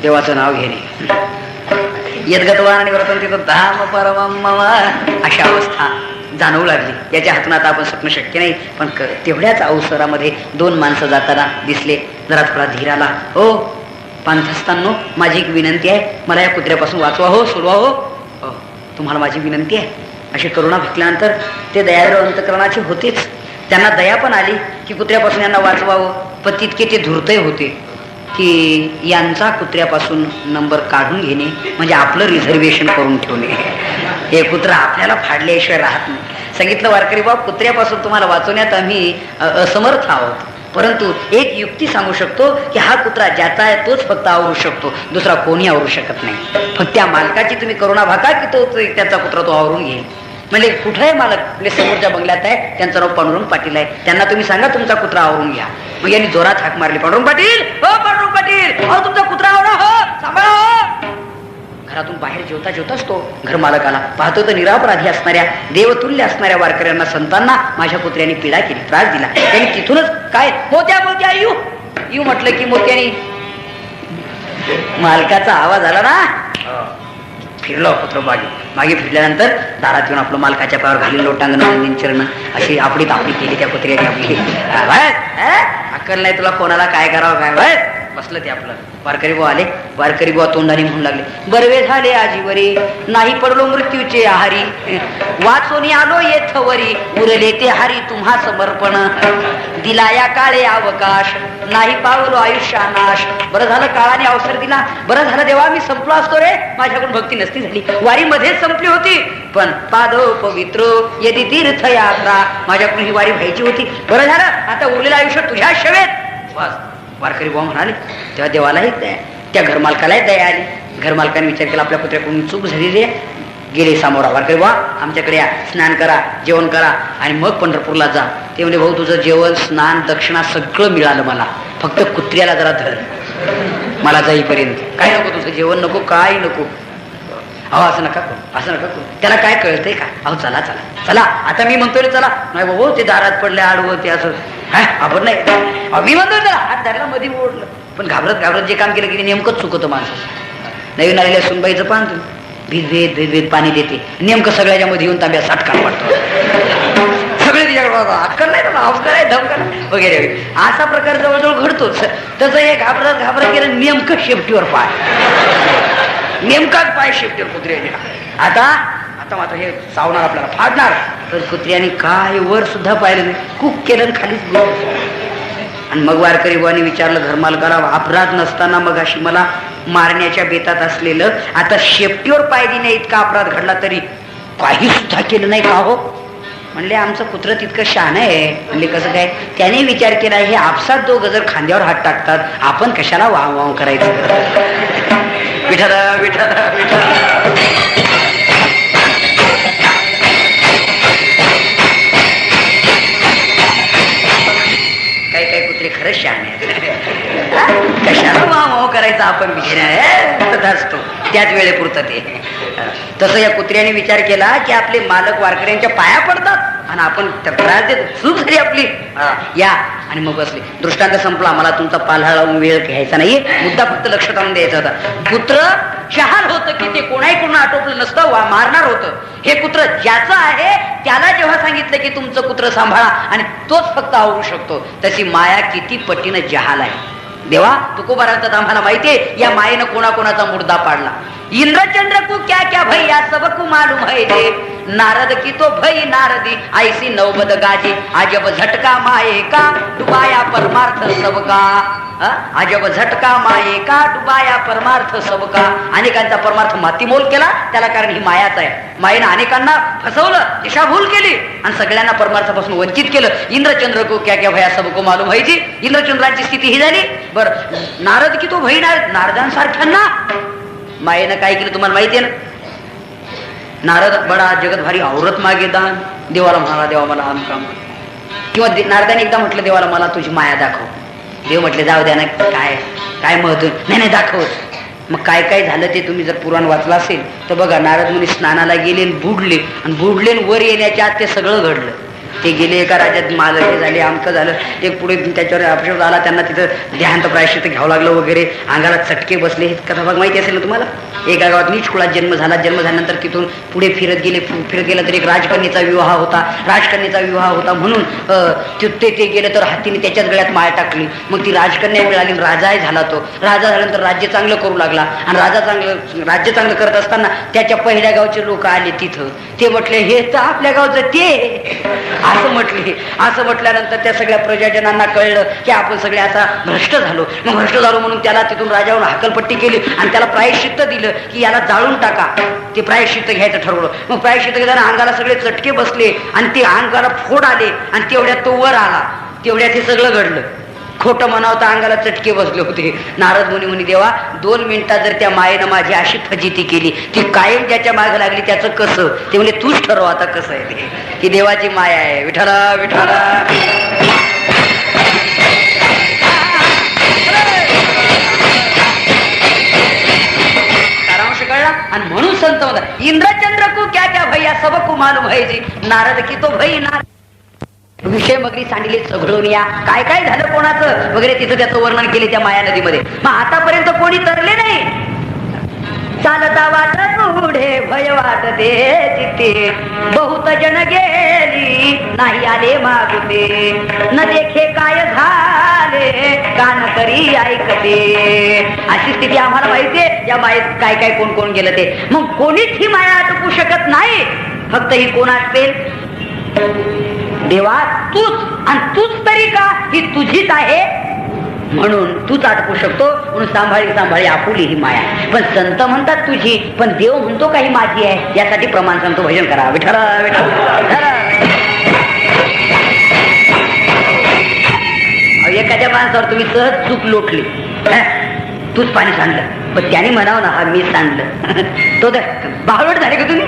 देवाचं नाव घेणे. यद्गतवान व्रतम तिथं धाम परमम अशा अवस्था जाणवू लागली. याच्या हातून आता आपण शकणं शक्य नाही, पण तेवढ्याच अवसरामध्ये दोन माणसं जाताना दिसले. जरा थोडा धीर आला. हो पांथस्थांनो, माझी एक विनंती आहे, मला या कुत्र्यापासून वाचवा हो, सोडवा हो. तुम्हाला माझी विनंती आहे. अशी करुणा भेटल्यानंतर ते दयाळू अंतकरणाचे होतेच. त्यांना दया पण आली की कुत्र्यापासून यांना वाचवावं, पण तितके ते धूर्तही होते की यांचा कुत्र्यापासून नंबर काढून घेणे म्हणजे आपलं रिझर्वेशन करून ठेवणे. हे कुत्रा आपल्याला फाडल्याशिवाय राहत नाही. सांगितलं वारकरी बाब, कुत्र्यापासून तुम्हाला वाचवण्यात आम्ही असमर्थ आहोत, परंतु एक युक्ती सांगू शकतो की हा कुत्रा ज्याचा आहे तोच फक्त आवरू शकतो, दुसरा कोणी आवरू शकत नाही. फक्त त्या मालकाची तुम्ही करुणा भाका की तो त्याचा कुत्रा तो आवरून घेईल. म्हणजे कुठं आहे मालक? आपल्या समोरच्या बंगल्यात आहे, त्यांचं नाव पांडुरंग पाटील आहे, त्यांना तुम्ही सांगा तुमचा कुत्रा आवरून घ्या. मग यांनी जोरात हाक मारली, पांडुरंग पाटील, हो पांडुरंग पाटील, अहो तुमचा कुत्रा आवरा, हो सांभाळा हो. घरातून बाहेर जेवता जेवताच तो घरमालक आला. पाहतो तर निरापराधी असणाऱ्या, देवतुल्य असणाऱ्या वारकऱ्यांना, संतांना माझ्या कुत्र्याने पीडा केली, त्रास दिला. त्यांनी तिथूनच काय मोत्या मोत्या येऊ येऊ म्हटलं की मोत्याने मालकाचा आवाज आला ना, फिरलो कुत्र मागे फिरल्यानंतर दारात येऊन आपलं मालकाच्या पायावर घालीन लोटांगण मंदिन चरण अशी आपली तापडी केली त्या कुत्र्याने आपली. अक्कल नाही तुला, कोणाला काय करावं काय बसलं ते आपलं. वारकरी बुवा आले. वारकरी बुवा तोंडाने म्हणू लागले, बरवे झाले आजीवरी, नाही पडलो मृत्यूचे आहारी, वाचोनी आलो येथवरी, उरले ते हारी तुम्हा समर्पण, दिला या काळे अवकाश, नाही पावलो आयुष्यानाश. बरं झालं काळाने अवसर दिला, बरं झालं देवा मी संपलो असतो रे, माझ्याकडून भक्ती नसती झाली, वारी मध्येच संपली होती, पण पादो पवित्र यदि तीर्थयात्रा, माझ्याकडून ही वारी व्हायची होती. बरं झालं आता उरलेलं आयुष्य तुझ्या शेवेत बस. वारकरी बुवा म्हणाले. तेव्हा देवालाही दया, त्या घरमालकालाही दया आली. घरमालकाने विचार केला आपल्या कुत्र्याकडून चूक झालेली आहे. गेले सामोरा, वारकरी बुवा आमच्याकडे या, स्नान करा, जेवण करा आणि मग पंढरपूरला जा. ते म्हणजे भाऊ तुझं जेवण स्नान दक्षिणा सगळं मिळालं मला, फक्त कुत्र्याला जरा धर मला जाईपर्यंत. काय नको तुझं जेवण नको, काय नको. अहो असं नका करू, असं नका करू, त्याला काय कळतंय का? अहो चला चला चला, आता मी म्हणतोय चला. नाही बाबा ते दारात पडले आडवं ते असं आपण नाही, मी म्हणतोय त्याला हात धरला मध्ये ओढलं, पण घाबरत घाबरत जे काम केलं की नेमकंच चुकतं माणसं. नवीन आलेल्या सुनबाईचं पान तू भीत पाणी देते, नेमकं सगळ्याच्या मध्ये येऊन तांब्या साठका पडतो. सगळे तिच्याकडे अक्कल नाही त्याला, अवकार आहे धमकार वगैरे असा प्रकार जवळजवळ घडतोच. तसं हे घाबरत घाबरत गेलं, नेमकं शेपटीवर पाय, नेमकाच पाय शेपटीवर कुत्र्याने. आता मात्र हे चावणार आपल्याला, फाडणार. तर कुत्र्याने काय वर सुद्धा पाहिलं नाही, कुक केलं खालीच गेलं. आणि मग वारकरी बुवाने विचारलं घरमालकाला, अपराध नसताना मग अशी मला मारण्याच्या बेतात असलेलं आता शेपटीवर पाय देण्या इतका अपराध घडला तरी काही सुद्धा केलं नाही का हो? म्हणले आमचं कुत्र तितकं शहाणं आहे. म्हणले कसं काय? त्याने विचार केला हे आपसात दोघं जर खांद्यावर हात टाकतात, आपण कशाला वाव वाव करायचं. विठ्ठल विठ्ठल विठ्ठल. काही कुत्रे खरंच शहाणे आहेत. कशाला वाव करायचं आपण विचार असतो त्याच वेळेपुरतं ते. तसं या कुत्र्याने विचार केला की आपले मालक वारकऱ्यांच्या पाया पडतात आणि आपण त्रास देतो, चूक झाली आपली, या. आणि मग बसले. दृष्टांत संपला. मला तुमचा पालहा लावून वेळ घ्यायचा नाही, मुद्दा फक्त लक्षात आणून द्यायचा होता. कुत्र शहाल होतं की ते कोणाही कोण आटोपलं नसतं, मारणार होतं. हे कुत्र ज्याचं आहे त्याला जेव्हा सांगितलं की तुमचं कुत्र सांभाळा आणि तोच फक्त आवरू शकतो, तशी माया किती पटीनं जहाल आहे. देवा तुकोबारांचा आम्हाला माहितीये या मायेनं कोणाकोणाचा मुर्दा पाडला. इंद्रचंद्र को क्या क्या भैया सबको मालूम है जे, नारद की तो भई नारदी ऐसी नौबद गाजी, अजब झटका माये का डुबाया परमार्थ सबका. अजब झटका माये का डुबाया परमार्थ सबका. अनेकांचा परमार्थ मातीमोल केला, त्याला कारण ही मायाच आहे. मायेनं अनेकांना फसवलं, दिशाभूल केली आणि सगळ्यांना परमार्थापासून वंचित केलं. इंद्रचंद्र को क्या क्या भया सबको मालूम है जी. इंद्रचंद्रांची स्थिती ही झाली. बर नारद की तो भई नारदांसारख्यांना मायेनं काय केलं तुम्हाला माहितीये ना. नारद बडा जगत भारी औरत मागे दान, देवाला म्हणाला देवा मला आम काम. किंवा नारदाने एकदा म्हटलं देवाला मला तुझी माया दाखव. देव म्हटले जाऊ द्या ना, काय काय महत्व नाही दाखवत. मग काय काय झालं ते तुम्ही जर पुराण वाचलं असेल तर बघा. नारद मुनी स्नानाला गेले, बुडले आणि वर येण्याच्या आत ते सगळं घडलं. ते गेले एका राज्यात, माल हे झाले, आमचं झालं. एक पुढे त्याच्यावर अपशब्द आला, त्यांना तिथं देहांत प्रायश्चित्त घ्यावं लागलं वगैरे, अंगाला चटके बसले. हे कथा भाग माहिती असेल ना तुम्हाला. एका गावात नीच कुळात जन्म झाल्यानंतर तिथून पुढे फिरत गेला तर एक राजकन्येचा विवाह होता म्हणून ते गेले तर हत्तीने त्याच्याच गळ्यात माळ टाकली. मग ती राजकन्या मिळाली, राजाही झाला. तो राजा झाल्यानंतर राज्य चांगलं करू लागला आणि राज्य चांगलं करत असताना त्याच्या पहिल्या गावचे लोक आले तिथं. ते म्हटले हे तर आपल्या गावचं ते असं म्हटल्यानंतर त्या सगळ्या प्रजाजनांना कळलं की आपण सगळे आता भ्रष्ट झालो. मग भ्रष्ट झालो म्हणून त्याला तिथून राजावरून हाकलपट्टी केली आणि त्याला प्रायश्चित्त दिलं की याला जाळून टाका. ते प्रायश्चित्त घ्यायचं ठरवलं. मग प्रायश्चित्त घेताना अंगाला सगळे चटके बसले आणि ते अंगाला फोड आले आणि तेवढ्यात तो वर आला. तेवढ्यात हे सगळं घडलं. खोटं म्हणावं तर अंगाला चटके बसले होते. नारद मुनी म्हणे देवा 2 मिनिटात जर त्या मायेनं माझी अशी फजिती केली, ती कायम ज्याच्या मागे लागली त्याचं कसं. ते म्हणजे तूच ठरव आता कसं आहे ते. ही देवाची माया आहे. विठ्ठला विठ्ठला. सारांश कळला. आणि म्हणून संत म्हणतात इंद्रचंद्र को क्या क्या भैया सब को मालूम है जी, नारद की तो भई नारद. विषय मगरी सांडिले सगळून या, काय काय झालं कोणाचं वगैरे तिथं त्याचं वर्णन केले त्या माया नदीमध्ये. मग आतापर्यंत कोणी तरले नाही. चालता वाट पुढे भय वाटते तिथे, बहुत जन गेली नाही आले मागते, न देखे काय झाले कान तरी ऐकते. अशी स्थिती आम्हाला माहितीये. या मायेत काय काय कोण कोण गेलं ते. मग कोणीच ही माया आटपू शकत नाही. फक्त ही कोण आटपेल? देवा तूच. आणि तूच तरी का? ही तुझीच आहे म्हणून तूच आटपू शकतो. म्हणून सांभाळी आपुली ही माया. पण संत म्हणतात तुझी, पण देव म्हणतो का ही माझी आहे. यासाठी प्रमाण सांगतो. भजन करा विठ्ठला विठ्ठला. एखाद्या माणसावर तुम्ही सहज चूक लोटली, तूच पाणी सांडलं, पण त्याने म्हणावं ना हा मी सांडलं. तो तर बावळट झाले का तुम्ही?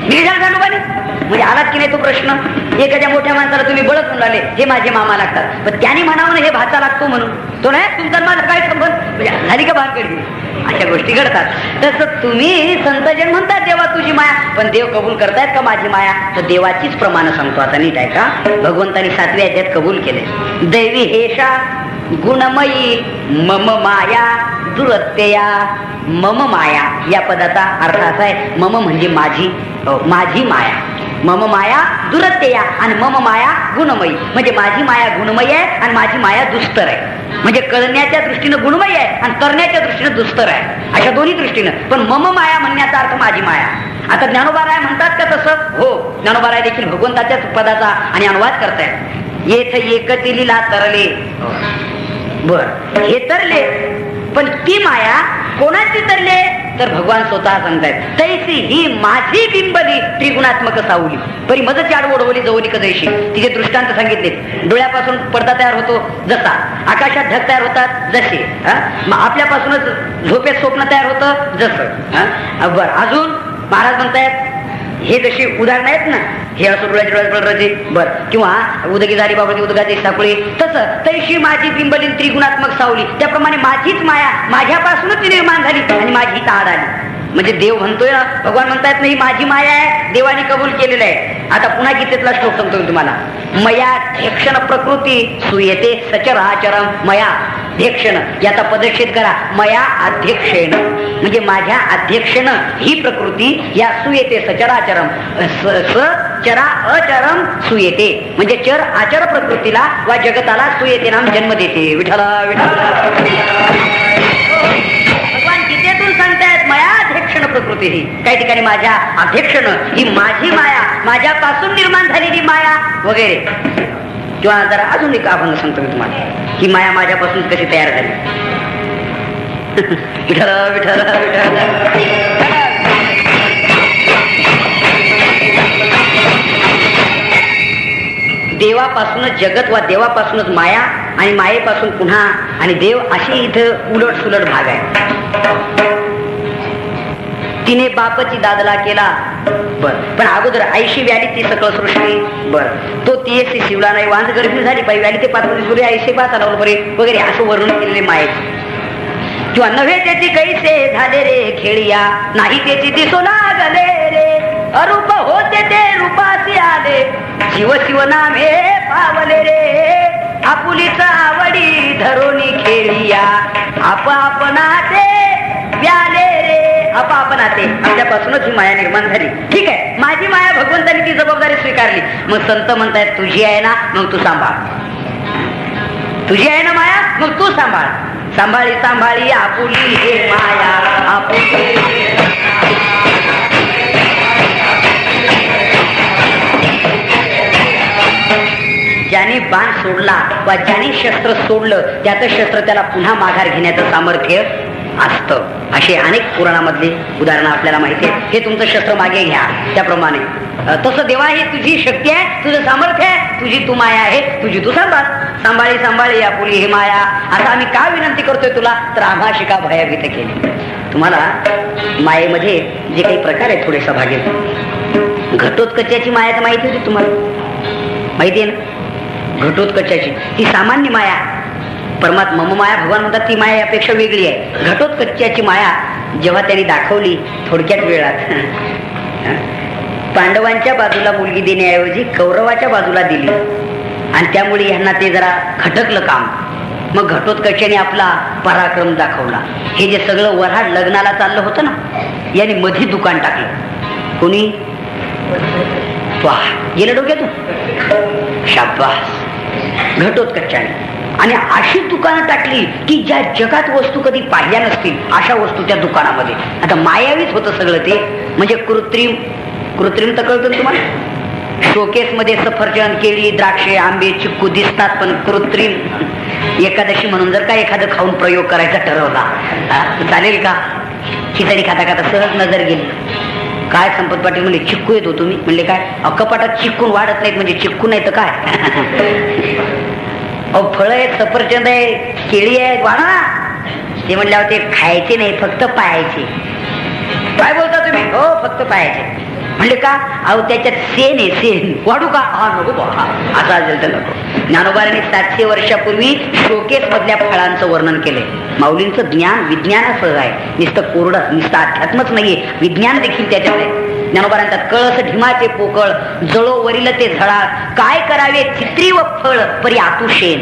मी सांडू पाणी म्हणजे आलात की नाही तो प्रश्न. एखाद्या मोठ्या माणसाला तुम्ही बळत म्हणून आले हे माझे मामा लागतात, पण त्याने म्हणावं ना हे भाचा लागतो म्हणून. तो नाही तुमचा माझा काय संबंध म्हणजे झाली का भानगडी. अशा गोष्टी घडतात. तसं तुम्ही संतजन म्हणतात देवा तुझी माया, पण देव कबूल करतायत का माझी माया. तर देवाचीच प्रमाण सांगतो. आता नीट आहे का. भगवंतानी 7व्या अध्यायात कबूल केले. दैवी हेषा गुणमयी मम माया दुरत्यया. मम माया या पदाचा अर्थ असा आहे, मम म्हणजे माझी माया. मम माया दुरत्यया आणि मम माया गुणमयी. म्हणजे माझी माया गुणमयी आहे आणि माझी माया दुस्तर आहे. म्हणजे कळण्याच्या दृष्टीनं गुणमयी आहे आणि करण्याच्या दृष्टीनं दुस्तर आहे. अशा दोन्ही दृष्टीनं. पण मम माया म्हणण्याचा अर्थ माझी माया. आता ज्ञानोबाराय म्हणतात का तसं? हो, ज्ञानोबाराय देखील भगवंताच्याच पदाचा आणि अनुवाद करतायत. येथ एकतिलीला तरले. बर हे तरले, पण ती माया कोणाची तरले तर भगवान स्वतः सांगतायत. तैसी ही माझी बिंबली त्रिगुणात्मक सावली परी मज चाड ओढवली जवळी कदैशी. तिचे दृष्टांत सांगितले. डोळ्यापासून पडदा तयार होतो जसा, आकाशात ढग तयार होतात जसे, मग आपल्यापासूनच झोपेत स्वप्न तयार होतं जसं. बर अजून महाराज म्हणतायत हे जशी उदाहरण आहेत ना, हे असं डोळ्याचे बर किंवा उदगी झाली बाबाची उदगाची साकुळी, तसं तैशी माझी बिंबलीन त्रिगुणात्मक सावली. त्याप्रमाणे माझीच माया माझ्यापासूनच निर्माण झाली आणि माझी ताड आली. म्हणजे देव म्हणतोय ना, भगवान म्हणतायत नाही माझी माया आहे, देवाने कबूल केलेलं आहे. आता पुन्हा गीतेतला श्लोक सांगतो मी तुम्हाला. मया ध्यक्षण प्रकृती सुयेते सचराचरम. मया ध्यक्षण याचा पदच्छेद करा. मया अध्यक्षेण म्हणजे माझ्या अध्यक्षेण ही प्रकृती या सुयेते सचराचरम. चरा अचरम सुयेते म्हणजे चर आचर प्रकृतीला वा जगताला सुयेते नाम जन्म देते. विठ्ठला विठ्ठला. भगवान गीतेतून सांगतायत मया अध्यक्षण प्रकृती ही. काही ठिकाणी माझ्या अध्यक्षण ही माझी माया, माझ्यापासून निर्माण झालेली माया वगैरे. किंवा जरा अजून एक अभंग सांगतो मी तुम्हाला, ही माया माझ्यापासून कशी तयार झाली. विठ्ठल विठ्ठल विठ्ठल. देवापासूनच जगत वा देवापासूनच माया आणि मायेपासून पुन्हा आणि देव अशी इथं उलट सुलट भाग आहे. तिने बापची दादला केला बर, पण अगोदर आईशी व्याली ती सकळ सृष्टी बर. तो तियेशी शिवला नाही, वांज गर्भी झाली पाहिजे व्याली ते 5 सूर्य आईशी पाचा लावलं बरे वगैरे असं वर्णन केलेले मायेचे. किंवा नव्हे त्याची कैसे झाले रे खेळिया, नाही त्याची दिसू लागले रे अरूप होते ते रूपासी आले शिव शिव नामे पावले रे आपुलीच आवडी धरोनी खेळिया आपणाते व्याले रे आपणाते आपल्यापासूनच ही माया निर्माण झाली. ठीक आहे, माझी माया भगवंतानी ती जबाबदारी स्वीकारली. मग संत म्हणतायत तुझी आहे ना मग तू सांभाळ, तुझी आहे ना माया मग तू सांभाळ. सांभाळी सांभाळी आपुली हे माया आपुली. ज्याने बाण सोडला वा ज्याने शस्त्र सोडलं त्याचं शस्त्र त्याला पुन्हा माघार घेण्याचं सामर्थ्य असतं. असे अनेक पुराणामधली उदाहरणं आपल्याला माहिती आहे. हे तुमचं शस्त्र मागे घ्या त्याप्रमाणे तसं देवा ही तुझी शक्ती आहे, तुझं सामर्थ्य आहे, तुझी तू माया आहे, तुझी तू सांभाळ. सांभाळी सांभाळी आपुली हे माया. आता आम्ही का विनंती करतोय तुला तर आम्हा शिका भयभीत केली. तुम्हाला मायेमध्ये जे काही प्रकार आहेत थोडेसा भागेल. घटोत्कचाची माया तर माहिती होती तुम्हाला, माहिती आहे ना. घटोत्कचाची ही सामान्य माया, परमात्मा माया भगवान म्हणतात ती माया यापेक्षा वेगळी आहे. घटोत्कचाची माया जेव्हा त्यांनी दाखवली थोडक्यात वेळात, पांडवांच्या बाजूला मुलगी देण्याऐवजी कौरवाच्या बाजूला दिली आणि त्यामुळे यांना ते जरा खटकलं काम. मग घटोत्कचाने आपला पराक्रम दाखवला. हे जे सगळं वऱ्हाड लग्नाला चाललं होतं ना, याने मधी दुकान टाकलं. कोणी गेलं डोक्यातून शाबास घटोत्कचाने. आणि अशी दुकानं टाकली की ज्या जगात वस्तू कधी पाहिल्या नसतील अशा वस्तू त्या दुकानामध्ये. आता मायावीच होतं सगळं ते, म्हणजे कृत्रिम तर कळतं तुम्हाला. शोकेस मध्ये सफरचंद केळी द्राक्षे आंबे चिक्कू दिसतात पण कृत्रिम. एकादशी म्हणून जर का एखादं खाऊन प्रयोग करायचा ठरवला चालेल का. खिचडी खाता खाता सहज नजर गेली, काय संपत पाटील म्हणले चिक्कू येतो तुम्ही. म्हणले काय कपाटात चिक्कून वाढत नाहीत म्हणजे चिक्कू नाही तर काय. अहो फळ आहेत, सफरचंद आहे, केळी आहेत, वाढा. ते म्हणल्यावर ते खायचे नाही फक्त पाहायचे. काय बोलता तुम्ही. हो फक्त पाहायचे. म्हणले का अहो त्याच्यात सेन आहे, सेन वाढू का. हा नको बा असं असेल तर नको. ज्ञानोबाने 700 वर्षापूर्वी शोकेस मधल्या फळांचं वर्णन केलंय. माऊलींचं ज्ञान विज्ञानासह आहे, नुसतं कोरडं नुसतं अध्यात्मच नाहीये, विज्ञान देखील त्याच्यात आहे. ज्ञानोबा म्हणतात कळस ढिमाचे पोकळ जळो वरील ते झळा काय करावे चित्री व फळ परी आतुशेन.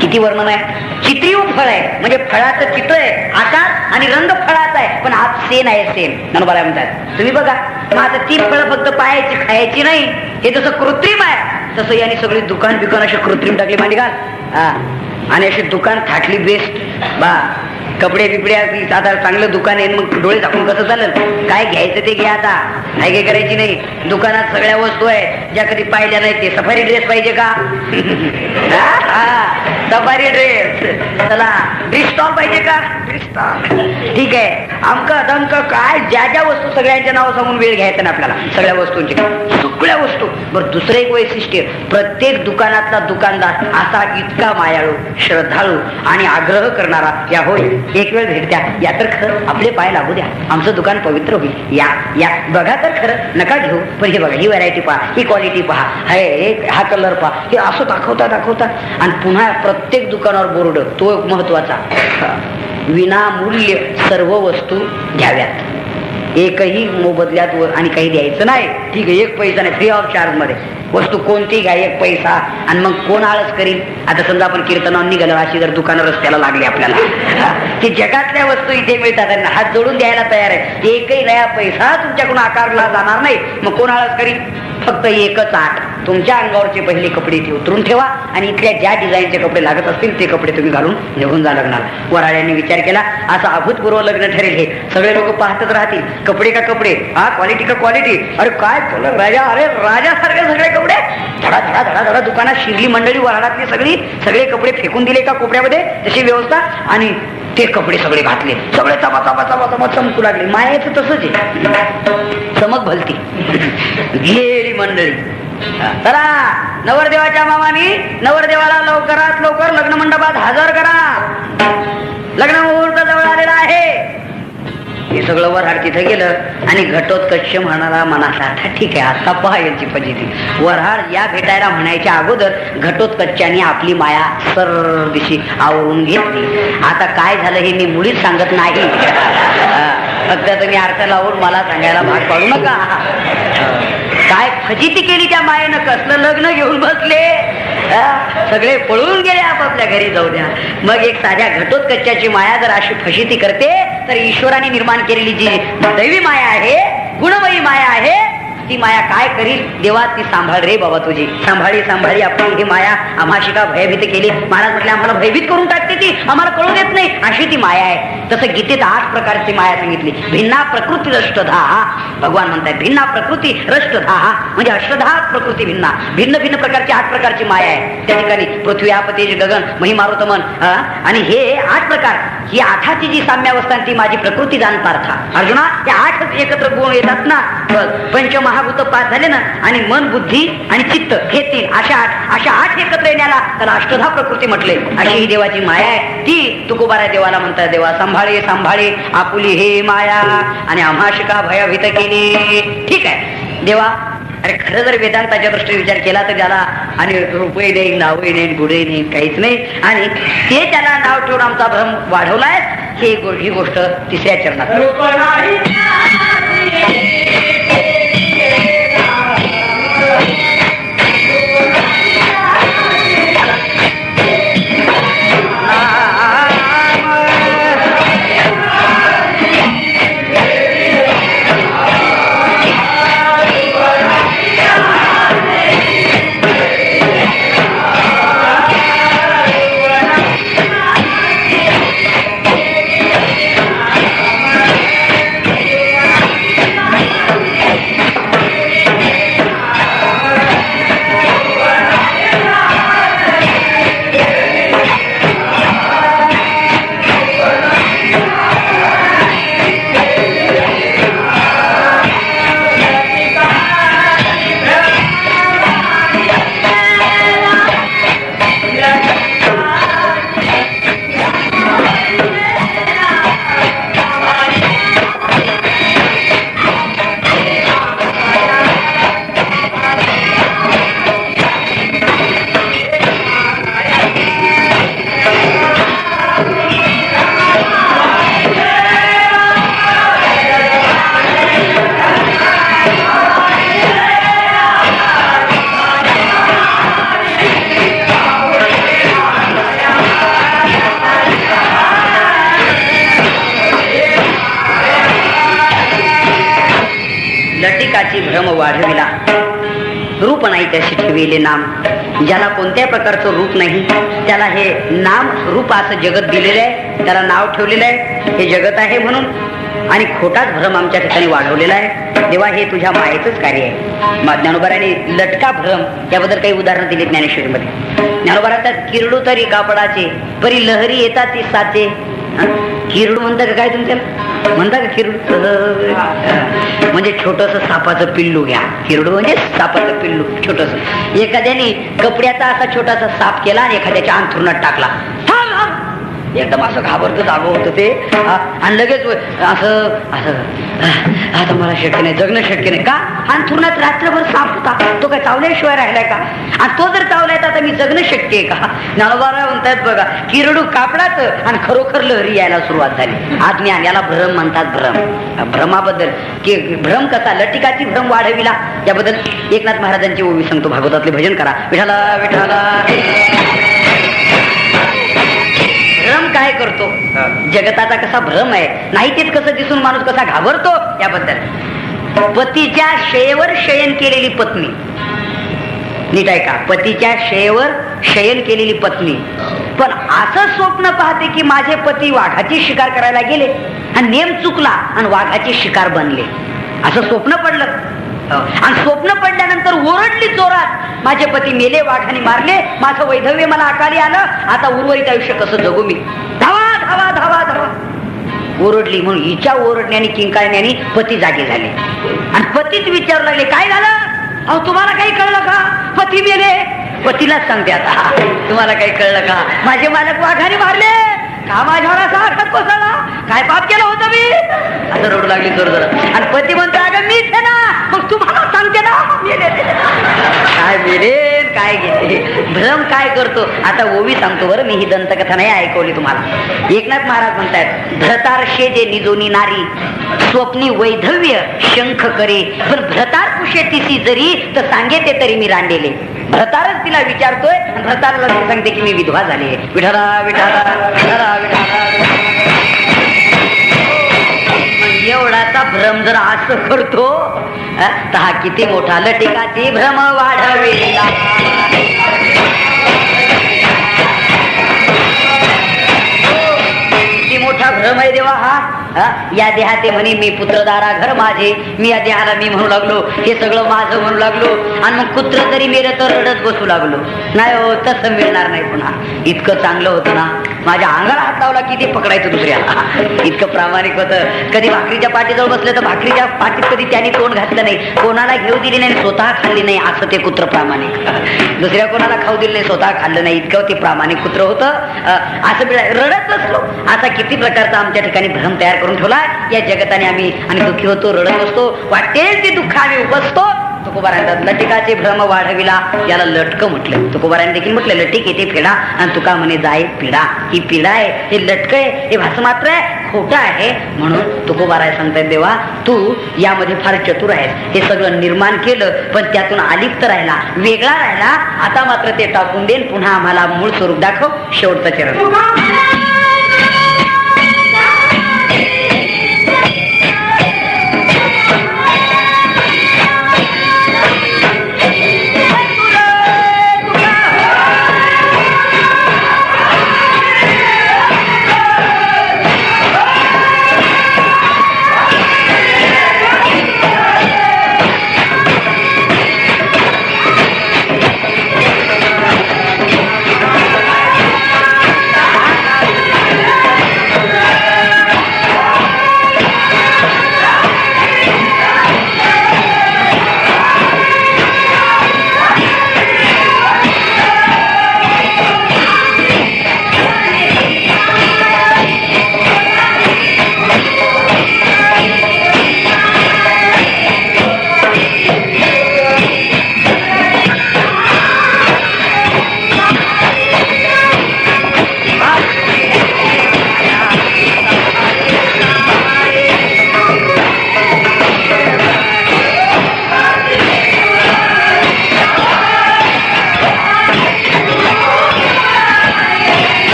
किती वर्णन आहे. चित्रीव फळ आहे म्हणजे फळाचं चित्र आहे, आकार आणि रंग फळाचा आहे पण आत सेन आहे. सेन ज्ञानोबा म्हणतात तुम्ही बघा. मग आता ती फळं फक्त पाहायची खायची नाही. हे जसं कृत्रिम आहे तसं यांनी सगळी दुकान बिकान अशी कृत्रिम टाकली मांडी घाल. आणि अशी दुकान थाटली बेस्ट बा. कपडे बिपडे आता चांगलं दुकान आहे मग डोळे झाकून कसं चालेल. काय घ्यायचं ते घ्या. आता काय करायची नाही. दुकानात सगळ्या वस्तू आहे ज्या कधी पाहिल्या नाही. ते सफारी ड्रेस पाहिजे का. सफारी ड्रेस चला. ड्रिस्टॉल पाहिजे का. ड्रिस्टॉल ठीक आहे. अमकं दमकं काय ज्या ज्या वस्तू सगळ्यांच्या नाव सांगून वेळ घ्यायचं ना आपल्याला सगळ्या वस्तूंची सगळ्या वस्तू. बरं दुसरं एक वैशिष्ट्य प्रत्येक दुकानातला दुकानदार असा इतका मायाळू श्रद्धाळू आणि आग्रह करणारा या होय एक वेळ भेट द्या या तर खरं आपले पाय लागू द्या आमचं दुकान पवित्र होईल. या या बघा तर खरं नका घेऊ पण हे बघा ही व्हरायटी पहा ही क्वालिटी पहा हे हा कलर पहा हे असं दाखवता आणि पुन्हा प्रत्येक दुकानावर बोर्ड तो एक महत्वाचा विनामूल्य सर्व वस्तू घ्याव्यात. एकही मोबदल्यात आणि काही द्यायचं नाही. ठीक आहे एक पैसा नाही फ्री ऑफ चार्ज मध्ये वस्तू कोणती घ्या एक पैसा. आणि मग कोण आळस करील. आता समजा आपण कीर्तनावर निघालो अशी जर दुकानं रस्त्याला लागली आपल्याला की जगातल्या वस्तू इथे मिळतात आणि हात जोडून द्यायला तयार आहे. एकही नया पैसा तुमच्याकडून आकारला जाणार नाही. मग कोण आळस करील. फक्त एकच आठ तुमच्या अंगावरचे पहिले कपडे उतरून ठेवा आणि इथल्या ज्या डिझाईनचे कपडे लागत असतील ते कपडे तुम्ही घालून निघून जा लग्नाला. वराळ्यांनी विचार केला असं अभूतपूर्व लग्न ठरेल. हे सगळे लोक पाहतच राहतील कपडे का कपडे हा क्वालिटी का क्वालिटी. अरे काय कलर राजा अरे राजासारखे सगळे कपडे धडा धडा धडा धडा दुकानात शिरली मंडळी वराडातली सगळे कपडे फेकून दिले का कोपऱ्यामध्ये तशी व्यवस्था आणि ते कपडे सगळे घातले सगळे चमा चमकू लागले. मायाचं तसंच आहे चमक भलती गेली मंडळी. चला नवरदेवाच्या मामानी नवरदेवाला लवकरात लवकर लग्न मंडपात हजर करा. लग्न मुहूर्त जवळ आलेला आहे. हे सगळं वऱ्हाड तिथं गेलं आणि घटोत्कच म्हणाला मनाला आता ठीक आहे आता पहा यांची फजिती. वऱ्हाड या भेटायला म्हणायच्या अगोदर घटोत्कचाने आपली माया सरदिशी आवरून घेतली. आता काय झालं हे मी मुळीच सांगत नाही. फक्त तुम्ही अर्थ लावून मला सांगायला भाग पाडू नका. काय फजिती केली त्या मायेनं, कसलं लग्न घेऊन बसले. सगळे पळून गेले आपापल्या घरी जाऊ द्या. मग एक साध्या घटोत्कचाची माया जर अशी फजिती करते तर ईश्वराने निर्माण केलेली जी दैवी माया आहे, गुणमयी माया आहे, ती माया काय करील देवा, ती सांभाळ रे बाबा तुझी. सांभाळी सांभाळी आपण ही माया आम्हाशी का भयभीत केली. महाराज म्हटले आम्हाला भयभीत करून टाकते ती, आम्हाला कळू देत नाही, अशी ती माया आहे. तसं गीतेत 8 प्रकारची माया सांगितली. भिन्ना प्रकृती रष्टधा, भगवान म्हणतात भिन्ना प्रकृती रष्टधा, म्हणजे अष्टधा प्रकृती भिन्ना, भिन्न भिन्न प्रकारची 8 प्रकारची माया आहे. त्या ठिकाणी पृथ्वी आपतेज गगन मही मारुतमन, आणि हे 8 प्रकार, ही 8ची जी साम्यावस्था ती माझी प्रकृती जाण पार्था. अर्जुना, त्या 8 एकत्र गुण येतात ना, पंचमहाभूत पाच झाले ना, आणि मन बुद्धी आणि चित्त हे 3, अशा 8 एकत्र येण्याला त्याला अष्टधा प्रकृती म्हटले. अशी ही देवाची माया आहे. ती तुकोबारा देवाला म्हणतात, देवा सांभाळे सांभाळे आपुली हे माया आणि आम्हाशी का भयभीत केली. ठीक आहे देवा, अरे खरं जर वेदांताच्या दृष्टीने विचार केला तर त्याला आणि रुपये नाही, नावही नाही, गुढे नाही, काहीच नाही, आणि ते त्याला नाव ठेवून आमचा भ्रम वाढवलाय. ही गोष्ट 3ऱ्या चरणात. भ्रम वाढविला, रूप नाही त्याशी ठेविले नाम. ज्याला कोणत्या प्रकारचं रूप नाही त्याला हे नाम रूप असं जगत दिलेलं आहे, त्याला नाव ठेवलेलं आहे, हे जगत आहे म्हणून. आणि खोटाच भ्रम आमच्या ठिकाणी वाढवलेला आहे. तेव्हा हे तुझ्या मायेचंच कार्य आहे. ज्ञानोबाराने लटका भ्रम याबद्दल काही उदाहरण दिली ज्ञानेश्वरीमध्ये. ज्ञानोबारात किरडू तरी कापडाचे परी लहरी येतात ती साचे. किरडू म्हणता का काय तुमच्याला, म्हणता का किरडू? म्हणजे छोटस सापाचं पिल्लू घ्या. किरडू म्हणजे सापाचं पिल्लू छोटस. एखाद्याने कपड्याचा असा छोटासा साप केला आणि एखाद्याच्या अंथरुणात टाकला, एकदम असं घाबरत जागो होतं ते, आणि लगेच असं असं आता मला शक्य नाही, जगणं शक्य नाही. का? अंथरुणात रात्रभर साप होता, तो काय चावल्याशिवाय राहिलाय का? आणि तो जर चावलाय तर आता मी जगणं शक्य आहे का? ज्ञानोबा म्हणतात बघा, किरडू कापडाचं आणि खरोखर लहरी यायला सुरुवात झाली. अज्ञान, याला भ्रम म्हणतात. भ्रम, भ्रमाबद्दल की भ्रम कसा लटिकाची भ्रम वाढविला याबद्दल एकनाथ महाराजांची ओवी सांगतो. भागवतातले भजन करा. विठाला विठाला. भ्रम काय करतो, जगताचा कसा भ्रम आहे, नाही तेच कसं दिसून माणूस कसा घाबरतो याबद्दल. पतीच्या शयेवर शयन केलेली पत्नी, नीट आहे का, पतीच्या शयेवर शयन केलेली पत्नी पण असं स्वप्न पाहते की माझे पती वाघाची शिकार करायला गेले आणि नेम चुकला आणि वाघाची शिकार बनले, असं स्वप्न पडलं. आणि स्वप्न पडल्यानंतर ओरडली जोरात, माझे पती मेले, वाघाने मारले, माझं वैधव्य मला अकाली आलं, आता उर्वरित आयुष्य कसं जगू मी, धावा धावा धावा धावा ओरडली. म्हणून हिच्या ओरडण्याने किंकाळण्याने पती जागे झाले आणि पतीच विचारू लागले, काय झालं? अहो तुम्हाला काही कळलं का? पती मेले. पतीलाच सांगते आता, तुम्हाला काही कळलं का? माझे मालक वाघाने मारले, का माझ्यावर असा आघात कोसळला, काय पाप केलं होतं मी? असं रडू लागली जोर जोर. आणि पती म्हणतो, अगं मीच आहे ना, मग तुम्हाला सांगते ना मेले. काय मेले काय घेते, भ्रम काय करतो. आता ओवी सांगतो बरं मी, ही दंतकथा नाही ऐकवली तुम्हाला. एकनाथ महाराज म्हणतायत, भ्रतारशे जे निजोनी नारी स्वप्नी वैधव्य शंख करे, पण भ्रतार कुशे तिसी जरी तर सांगे ते तरी मी रांडेले. भ्रतारच तिला विचारतोय, भ्रतारला ती सांगते की मी विधवा झाले. विठाला विठाला विठाला विठाला. एवढाचा भ्रम जर असं करतो तर हा किती मोठा लटिकाची भ्रम वाढविला. किती मोठा भ्रम आहे देवा हा. या देहाते म्हणे मी पुत्रदारा घर माझे, मी या देहाला मी म्हणू लागलो, हे सगळं माझं म्हणू लागलो, आणि मग कुत्र तरी मेलं तर रडत बसू लागलो. नाही हो, तसं मिळणार नाही. पुन्हा इतकं चांगलं होतं ना, माझ्या अंगाला हात लावला की ते पकडायचं दुसऱ्याला, इतकं प्रामाणिक होतं. कधी भाकरीच्या पाठीजवळ बसलं तर भाकरीच्या पाठीत कधी त्याने तोंड घातलं नाही, कोणाला घेऊ दिली नाही, स्वतः खाल्ली नाही, असं ते कुत्र प्रामाणिक. दुसऱ्या कोणाला खाऊ दिलं नाही, स्वतः खाल्लं नाही, इतकं ते प्रामाणिक कुत्र होतं. असं रडत बसलो. असा किती प्रकारचा आमच्या ठिकाणी भ्रम तयार करून ठेवला या जगताने. आम्ही आणि दुःखी होतो, रडत बसतो, वाटेल ते दुःख आम्ही उपसतो. तुकोबारांनी लटिकाचे भ्रम वाढविला, याला लटक म्हटलं. तुकोबारांनी देखील म्हटलं लटिक येते फेडा, आणि तुका म्हणे जाय पिढा. ही पिढा आहे, हे लटक आहे, हे भासमात्र आहे, खोटं आहे. म्हणून तुकोबाराय सांगतायत, देवा तू यामध्ये फार चतुर आहेस. हे सगळं निर्माण केलं, पण त्यातून अलिप्त राहिला, वेगळा राहिला. आता मात्र ते टाकून देन, पुन्हा आम्हाला मूळ स्वरूप दाखव. शेवटचं चरण.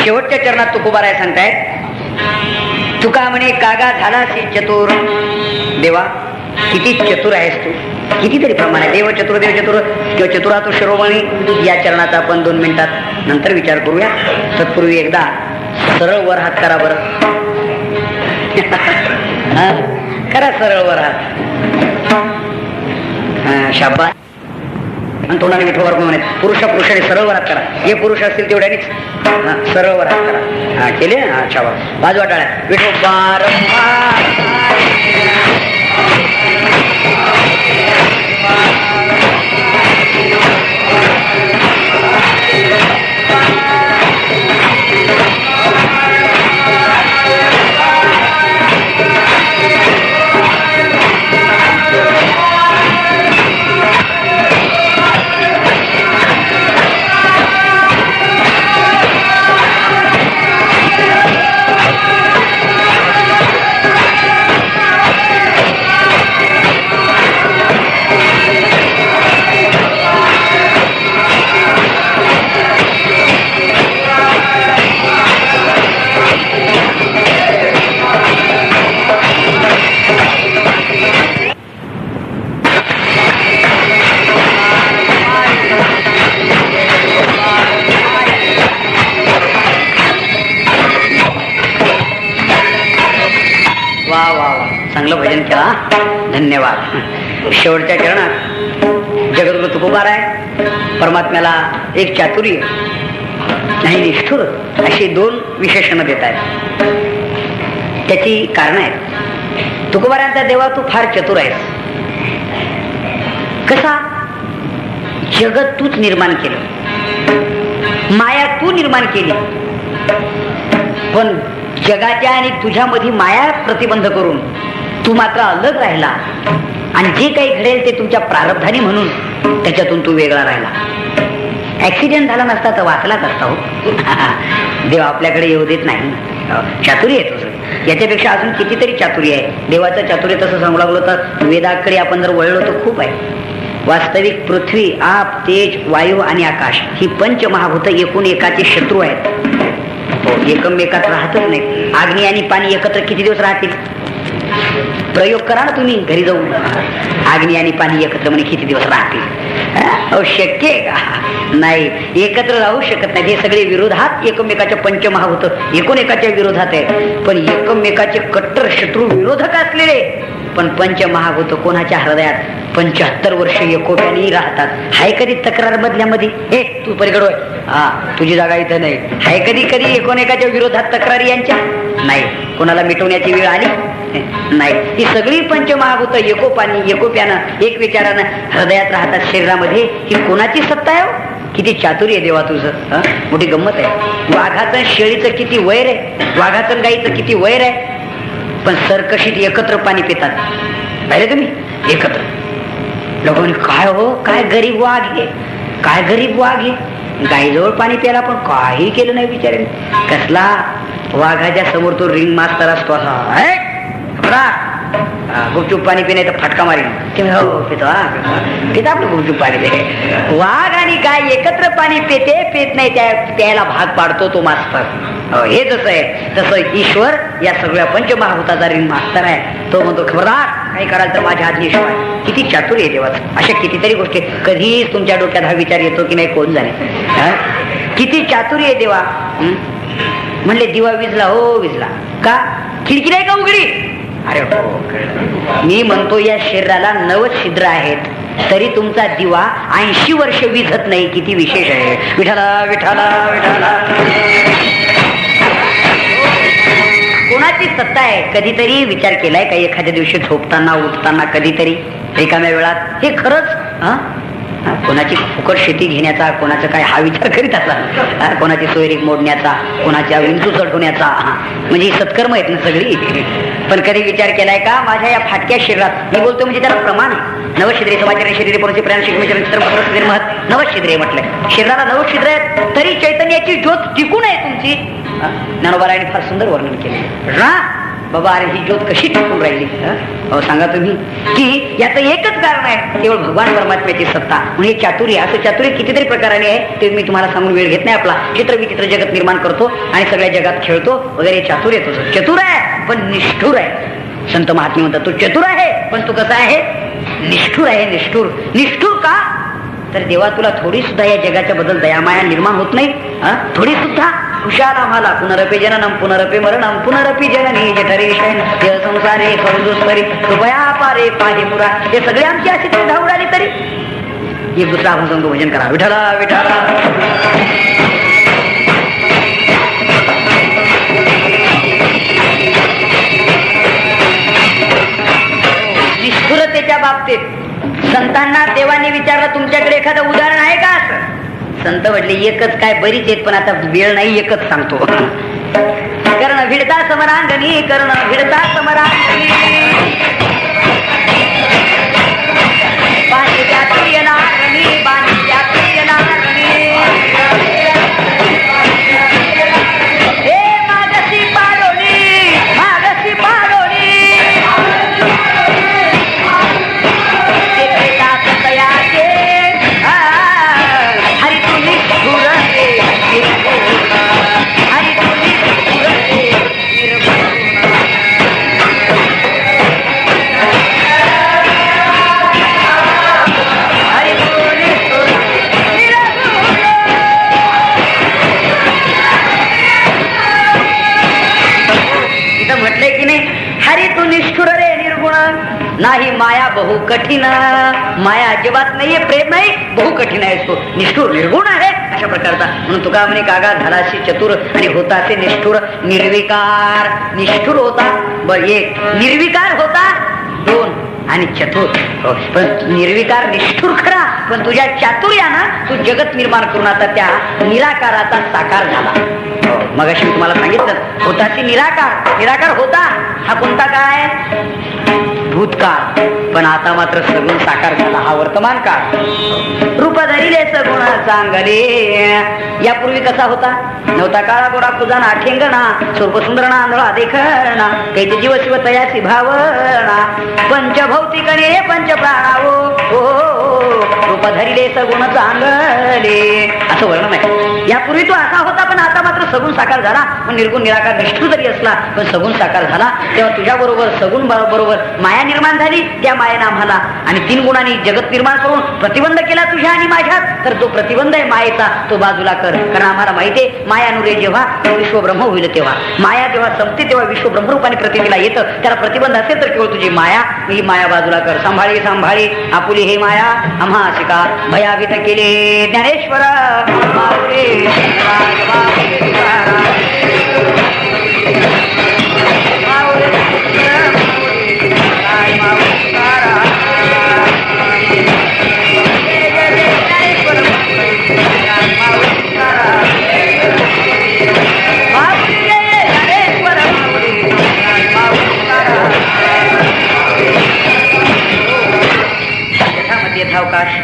शेवटच्या चरणात तुकोबाराय सांगतायत, तुका म्हणे कागा झालासी चतुर. देवा किती चतुर आहेस तू, कितीतरी प्रमाण आहे. देव चतुर किंवा चतुरा तो शिरोमणी या चरणाचा आपण 2 मिनिटात नंतर विचार करूया. तत्पूर्वी एकदा सरळ वर हात करा बरं. करा सरळ वर हात. शाबास. आणि तोंडाने विठोवर म्हणे पुरुषाने सरळ वर हात करा. हे पुरुष असतील तेवढ्यानेच सरळ वर हात करा. केले. अच्छा बाजू टाळ्या. विठोबार चांगलं भजन केला. धन्यवाद. शेवटच्या चरणात जगद्गुरु तुकोबाराय परमात्म्याला एक चातुर्य नाही निष्ठुर अशी 2 विशेषणं देत आहेत. त्याची कारण आहेत. तुकोबारांचा देवा तू फार चतुर आहेस. कसा? जगत तूच निर्माण केलं, माया तू निर्माण केली, पण जगाच्या आणि तुझ्यामध्ये माया प्रतिबंध करून तू मात्र अलग राहिला आणि जे काही घडेल ते तुमच्या प्रारब्धानी म्हणून त्याच्यातून तू वेगळा राहिला. ऍक्सिडेंट झाला नसता तर वाचलाच असता हो. देव आपल्याकडे येऊ देत नाही. चातुर्य आहे तुझं, याच्यापेक्षा अजून कितीतरी चातुर्य आहे. देवाचं चातुर्य तसं सांगू लागलो तर वेदाकडे आपण जर वळलो तर खूप आहे. वास्तविक पृथ्वी, आप, तेज, वायू आणि आकाश ही पंचमहाभूत एकूण एकाचे शत्रू आहेत. हो, एकमेकात राहतच नाही. अग्नी आणि पाणी एकत्र किती दिवस राहतील? प्रयोग करा ना तुम्ही घरी जाऊन. अग्नी आणि पाणी एकत्र म्हणे किती दिवस राहतील? शक्य आहे का? नाही, एकत्र राहू शकत नाही. हे सगळे विरोधात एकमेकाच्या पंचमहाभूत एकूण एकाच्या विरोधात आहे, पण एकमेकाचे कट्टर शत्रू विरोधक असलेले पण पंचमहाभूत कोणाच्या हृदयात 75 वर्ष एकोप्याने राहतात. हाय कधी तक्रार बदल्यामध्ये हे तू पलीकडे होय, हा तुझी जागा इथं नाही, हाय कधी कधी एकोणएकाच्या विरोधात तक्रारी यांच्या नाही. कोणाला मिटवण्याची वेळ आली नाही. ही सगळी पंचमहाभूत एकोपानी एकोप्यानं एक विचारानं हृदयात राहतात, शरीरामध्ये. ही कोणाची सत्ता आहे? किती चातुर्य देवा तुझं. मोठी गंमत आहे. वाघाचं शेळीचं किती वैर आहे, वाघाचं गाईचं किती वैर आहे, पण सरकशीत एकत्र पाणी पितात. पाहिले तुम्ही? एकत्र. लोकांनी काय हो, काय गरीब वाघ आहे, काय गरीब वाघ आहे. गाईजवळ पाणी प्यायला पण काही केलं नाही बिचारे. कसला वाघाच्या समोर तो रिंग मास्तर असतो असा, गुपचूप पाणी पिणे तर फटका मारीन. हो पितो, पिता आपलं गुपचूप पाणी पिते. वाघ आणि गाय एकत्र पाणी पिते, पेत नाही, त्या प्यायला भाग पाडतो तो मास्तर. हे जसं आहे तसं ईश्वर या सगळ्या पंचमहाभूताचा रिंग मास्तर आहे. तो म्हणतो खबरदार काही कराल तर माझ्या आज्ञेशिवाय. किती चातुर्य आहे देवाचं. अशा कितीतरी गोष्टी. कधीच तुमच्या डोक्यात हा विचार येतो की नाही कोण जाणे, किती चातुर्य आहे देवा. म्हणले दिवा विजला, हो विजला का? खिडकी नाही का उघडी? अरे हो, मी म्हणतो या शरीराला 90 छिद्र आहेत, तरी तुमचा दिवा 80 वर्ष विझत नाही. किती विशेष आहे. विठाला विठाला विठाला. कोणाची सत्ता आहे? कधीतरी विचार केलाय का? एखाद्या दिवशी झोपताना उठताना कधीतरी रिकाम्या वेळात हे खरंच कोणाची फुकट शेती घेण्याचा, कोणाचा काय हा विचार करीत असला, कोणाची सोयरीक मोडण्याचा, कोणाच्या विंचू चढवण्याचा, म्हणजे सत्कर्म आहेत ना सगळी. पण कधी विचार केलाय का माझ्या या फाटक्या शरीरात? मी बोलतो म्हणजे त्याला प्रमाण आहे. नवशिद्रे समाचार शरीर पुरुषे प्रयाण शिकमेश्वर महत् नवशिद्रे म्हटलंय. शरीराला 90 छिद्र आहेत, तरी चैतन्याची ज्योत टिकून आहे तुमची. ज्ञानोबारायांनी फार सुंदर वर्णन केले. बाबा अरे ही ज्योत कशी टिकून राहिली? सांगा तुम्ही. की याचं एकच कारण आहे, केवळ भगवान परमात्म्याची सत्ता. म्हणजे चातुर्य. असं चातुर्य कितीतरी प्रकाराने आहे, ते मी तुम्हाला सांगून वेळ घेत नाही आपला. चित्र विचित्र जगत निर्माण करतो आणि सगळ्या जगात खेळतो वगैरे. चातुर्य तुझं. चतुर आहे पण निष्ठुर आहे. संत महात्मे म्हणतात तू चतुर आहे पण तू कसा आहे? निष्ठुर आहे. निष्ठुर. निष्ठुर का? तर देवा तुला थोडी सुद्धा या जगाच्या बद्दल दयामाया निर्माण होत नाही? थोडी सुद्धा? कुशाल आम्हाला पुनरपी जननम पुनरपी मरणम पुनरपी जननी जठरे शयन संसारे दुष्करी कृपया पारे पाहि मुरा. हे सगळे आमची अशी तरी धावड आली तरी एक दुसरा आपण सांगतो भजन करा. विठाला विठाला. निष्ठुरतेच्या बाबतीत संतांना देवाने विचारलं तुमच्याकडे एखादं उदाहरण आहे का? असं संत म्हटले एकच काय, बरीच आहेत, पण आता वेळ नाही, एकच सांगतो. कर्ण भिडता समरांगणी, कर्ण भिडता समरांगणी, बाणी त्या प्रिय नारणी, बाणी त्या प्रिय नारणी. हे मागसी पाडोली, मागसी पाडोली, नाही माया बहु कठीण. माया अजिबात नाहीये, प्रेम नाही, बहु कठीण आहे. तो निष्ठुर निर्गुण आहे. अशा प्रकारचा. म्हणून तुका म्हणे कागा झालाशी चतुर आणि होतासे निष्ठुर. निर्विकार निष्ठुर होता एक, निर्विकार होता दोन आणि चतुर. पण निर्विकार निष्ठुर खरा, पण तुझ्या चातुर्यानं तू जगत निर्माण करून आता त्या निराकाराचा साकार झाला. मगाशी मी तुम्हाला सांगितलं होताची निराकार. निराकार होता हा कोणता काय? भूतकाळ. पण आता मात्र सगुण साकार झाला हा वर्तमान काळ. रूप धरिले सगुण चांगले. यापूर्वी कसा होता? नव्हता काळा गोरा खुजाना ठेंगणा, स्वरूप सुंदरणा आंधळा देखणा, कैते जीव शिव तयाची भावना, पंचभौतिकणे पंच प्राणावो. रूप धरिले सगुण चांगले असं वर्णन आहे. यापूर्वी तो असा होता पण आता मात्र सगुण साकार झाला. पण निर्गुण निराकार निष्ठुर जरी असला पण सगुण साकार झाला. तेव्हा तुझ्या बरोबर सगुण बरोबर माया निर्माण झाली. त्या मायेनं आम्हाला आणि 3 गुणांनी जगत निर्माण करून प्रतिबंध केला तुझ्या आणि माझ्यात. तर तो प्रतिबंध आहे मायेचा तो बाजूला कर. कारण आम्हाला माहिती आहे मायानुरे जेव्हा विश्व ब्रह्म होईल तेव्हा माया जेव्हा संपते तेव्हा विश्व ब्रह्मरूपाने प्रतिमेला येतं. त्याला प्रतिबंध असेल तर केवळ तुझी माया ही माया बाजूला कर. सांभाळी सांभाळी आपुली हे माया आम्हा शिका भयाभीत केले ज्ञानेश्वर.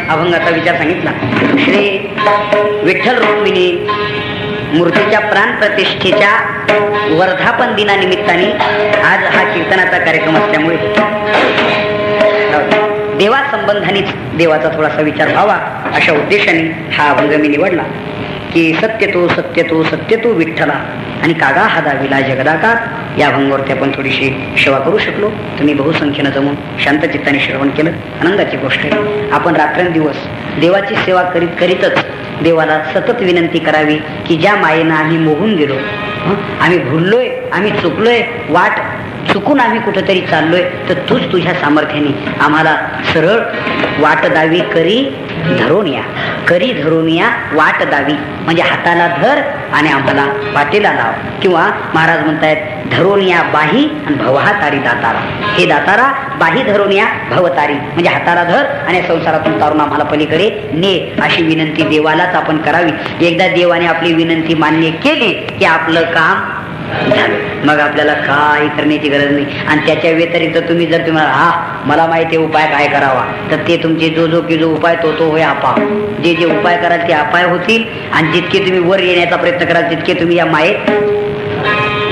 अभंगाचा विचार सांगितला. श्री विठ्ठल रुक्मिणी मूर्तीच्या प्राण प्रतिष्ठेच्या वर्धापन दिनानिमित्ताने आज हा कीर्तनाचा कार्यक्रम असल्यामुळे देवा संबंधानेच देवाचा थोडासा विचार व्हावा अशा उद्देशाने हा अभंग मी निवडला की सत्य तो सत्य तो विठ्ठला आणि कागा हा दाविला जगदाकार. या अभंगावरती आपण थोडीशी सेवा करू शकलो. तुम्ही बहुसंख्येनं जमून शांत चित्ताने श्रवण केलं. आनंदाची गोष्ट आहे. आपण रात्रंदिवस देवाची सेवा करीतच देवाला सतत विनंती करावी की ज्या मायेनं आम्ही मोहून गेलो, आम्ही भुललोय, आम्ही चुकलोय, वाट चुकून आम्ही कुठेतरी चाललोय, तर तूच तुझ्या सामर्थ्याने आम्हाला सरळ वाट दावी करी धरून या. करी धरून या वाट दावी म्हणजे हाताला धर आणि आम्हाला वाटेला लाव. किंवा महाराज म्हणतायत धरून या बाही आणि भवहा तारी दातारा. हे दातारा बाही धरून या भवतारी म्हणजे हाताला धर आणि संसारातून तारून आम्हाला पलीकडे ने अशी विनंती देवालाच आपण करावी. एकदा देवाने आपली विनंती मान्य केली की आपलं काम झालं. मग आपल्याला काय करण्याची गरज नाही. आणि त्याच्या व्यतिरिक्त तुम्ही जर तुम्हाला हा मला माहिती आहे उपाय काय करावा तर ते तुमचे जो उपाय तो होय आपा. जे उपाय कराल ते अपाय होतील. आणि जितके तुम्ही वर येण्याचा प्रयत्न कराल तितके तुम्ही या मायेत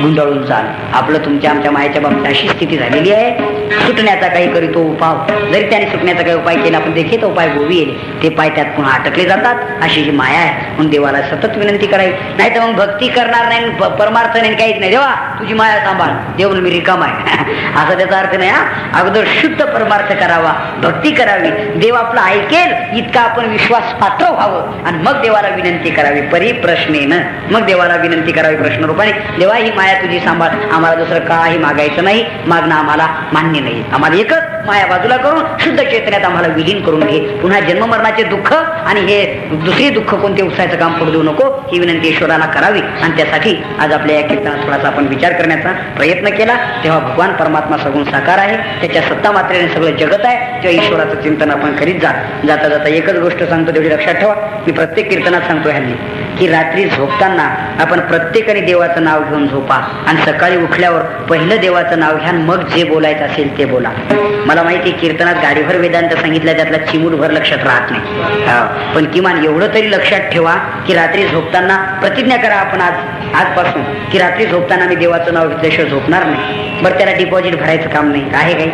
गुंडाळून जाल. आपलं तुमच्या आमच्या मायेच्या बाबतीत अशी स्थिती झालेली आहे. सुटण्याचा काही करी तो उपाय जरी त्याने सुटण्याचा काही उपाय केला पण देखील तो उपाय गोवी येईल. ते पाय त्यात पुन्हा अटकले जातात. अशी ही माया आहे. म्हणून देवाला सतत विनंती करावी. नाही तर मग भक्ती करणार नाही परमार्थ नाही काहीच नाही. देवा तुझी माया सांभाळ देव मी रिकाम आहे असा त्याचा अर्थ नाही. अगोदर शुद्ध परमार्थ करावा, भक्ती करावी. देव आपलं ऐकेल इतका आपण विश्वास पात्र व्हावं आणि मग देवाला विनंती करावी परिप्रश्नेनं. मग देवाला विनंती करावी प्रश्न रूपाने. देवा ही माया तुझी सांभाळ. आम्हाला दुसरं काही मागायचं नाही. मागणं आम्हाला मान्य नाही. आम्हाला एकच माया बाजूला करून शुद्ध चैतन्यात आम्हाला विलीन करून घे. पुन्हा जन्ममरणाचे दुःख आणि हे दुसरे दुःख कोणते उसायचं काम पडू देऊ नको ही विनंती ईश्वराला करावी. आणि त्यासाठी आज आपल्या या कीर्तनात थोडासा आपण विचार करण्याचा प्रयत्न केला. तेव्हा भगवान परमात्मा सगुण साकार आहे. त्याच्या सत्ता मात्रेने सगळं जगत आहे. तेव्हा ईश्वराचं चिंतन आपण करीत जाता जाता एकच गोष्ट सांगतो तेवढी लक्षात ठेवा. मी प्रत्येक कीर्तनात सांगतो ह्यांनी की रात्री झोपताना आपण प्रत्येकाने देवाचं नाव घेऊन झोपा आणि सकाळी उठल्यावर पहिलं देवाचं नाव घ्या. मग जे बोलायचं असेल ते बोला. मला माहिती कीर्तनात गाडीभर वेदांत सांगितलं त्यातला चिमूटभर लक्षात राहत नाही. पण किमान एवढं तरी लक्षात ठेवा की रात्री झोपताना प्रतिज्ञा करा आपण आजपासून की रात्री झोपताना मी देवाचं नाव घेतल्याशिवाय झोपणार नाही. बरं त्याला डिपॉझिट भरायचं काम नाही. आहे काही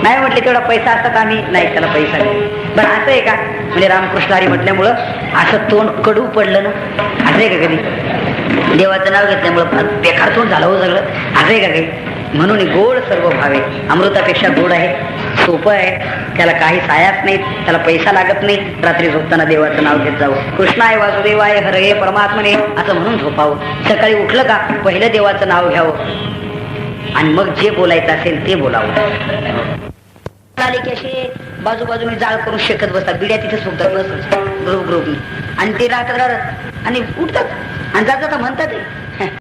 नाही म्हटले तेवढा पैसा असतात आम्ही नाही त्याला पैसा नाही. बरं असं आहे का म्हणजे रामकृष्ण हरी म्हटल्यामुळं असं तोंड कडू पडलं ना असं आहे का कधी देवाचं नाव घेतल्यामुळं बेकार तोंड झालं हो सगळं असं आहे का काही. म्हणून गोड सर्व भावे अमृतापेक्षा गोड आहे. सोपं आहे. त्याला काही सायाच नाहीत. त्याला पैसा लागत नाही. रात्री झोपताना देवाचं नाव घेत जावं. कृष्णाय वासुदेवाय हरे परमात्मने असं म्हणून झोपावं. सकाळी उठलं का पहिलं देवाचं नाव घ्यावं आणि मग जे बोलायचं असेल ते बोलावं. आले की असे बाजूबाजूने जाळ करून शेकत बसतात, बिड्या तिथे सुटतात बस ग्रुप ग्रुपनी, आणि ते राहतात आणि उठतात आणि जातात म्हणतात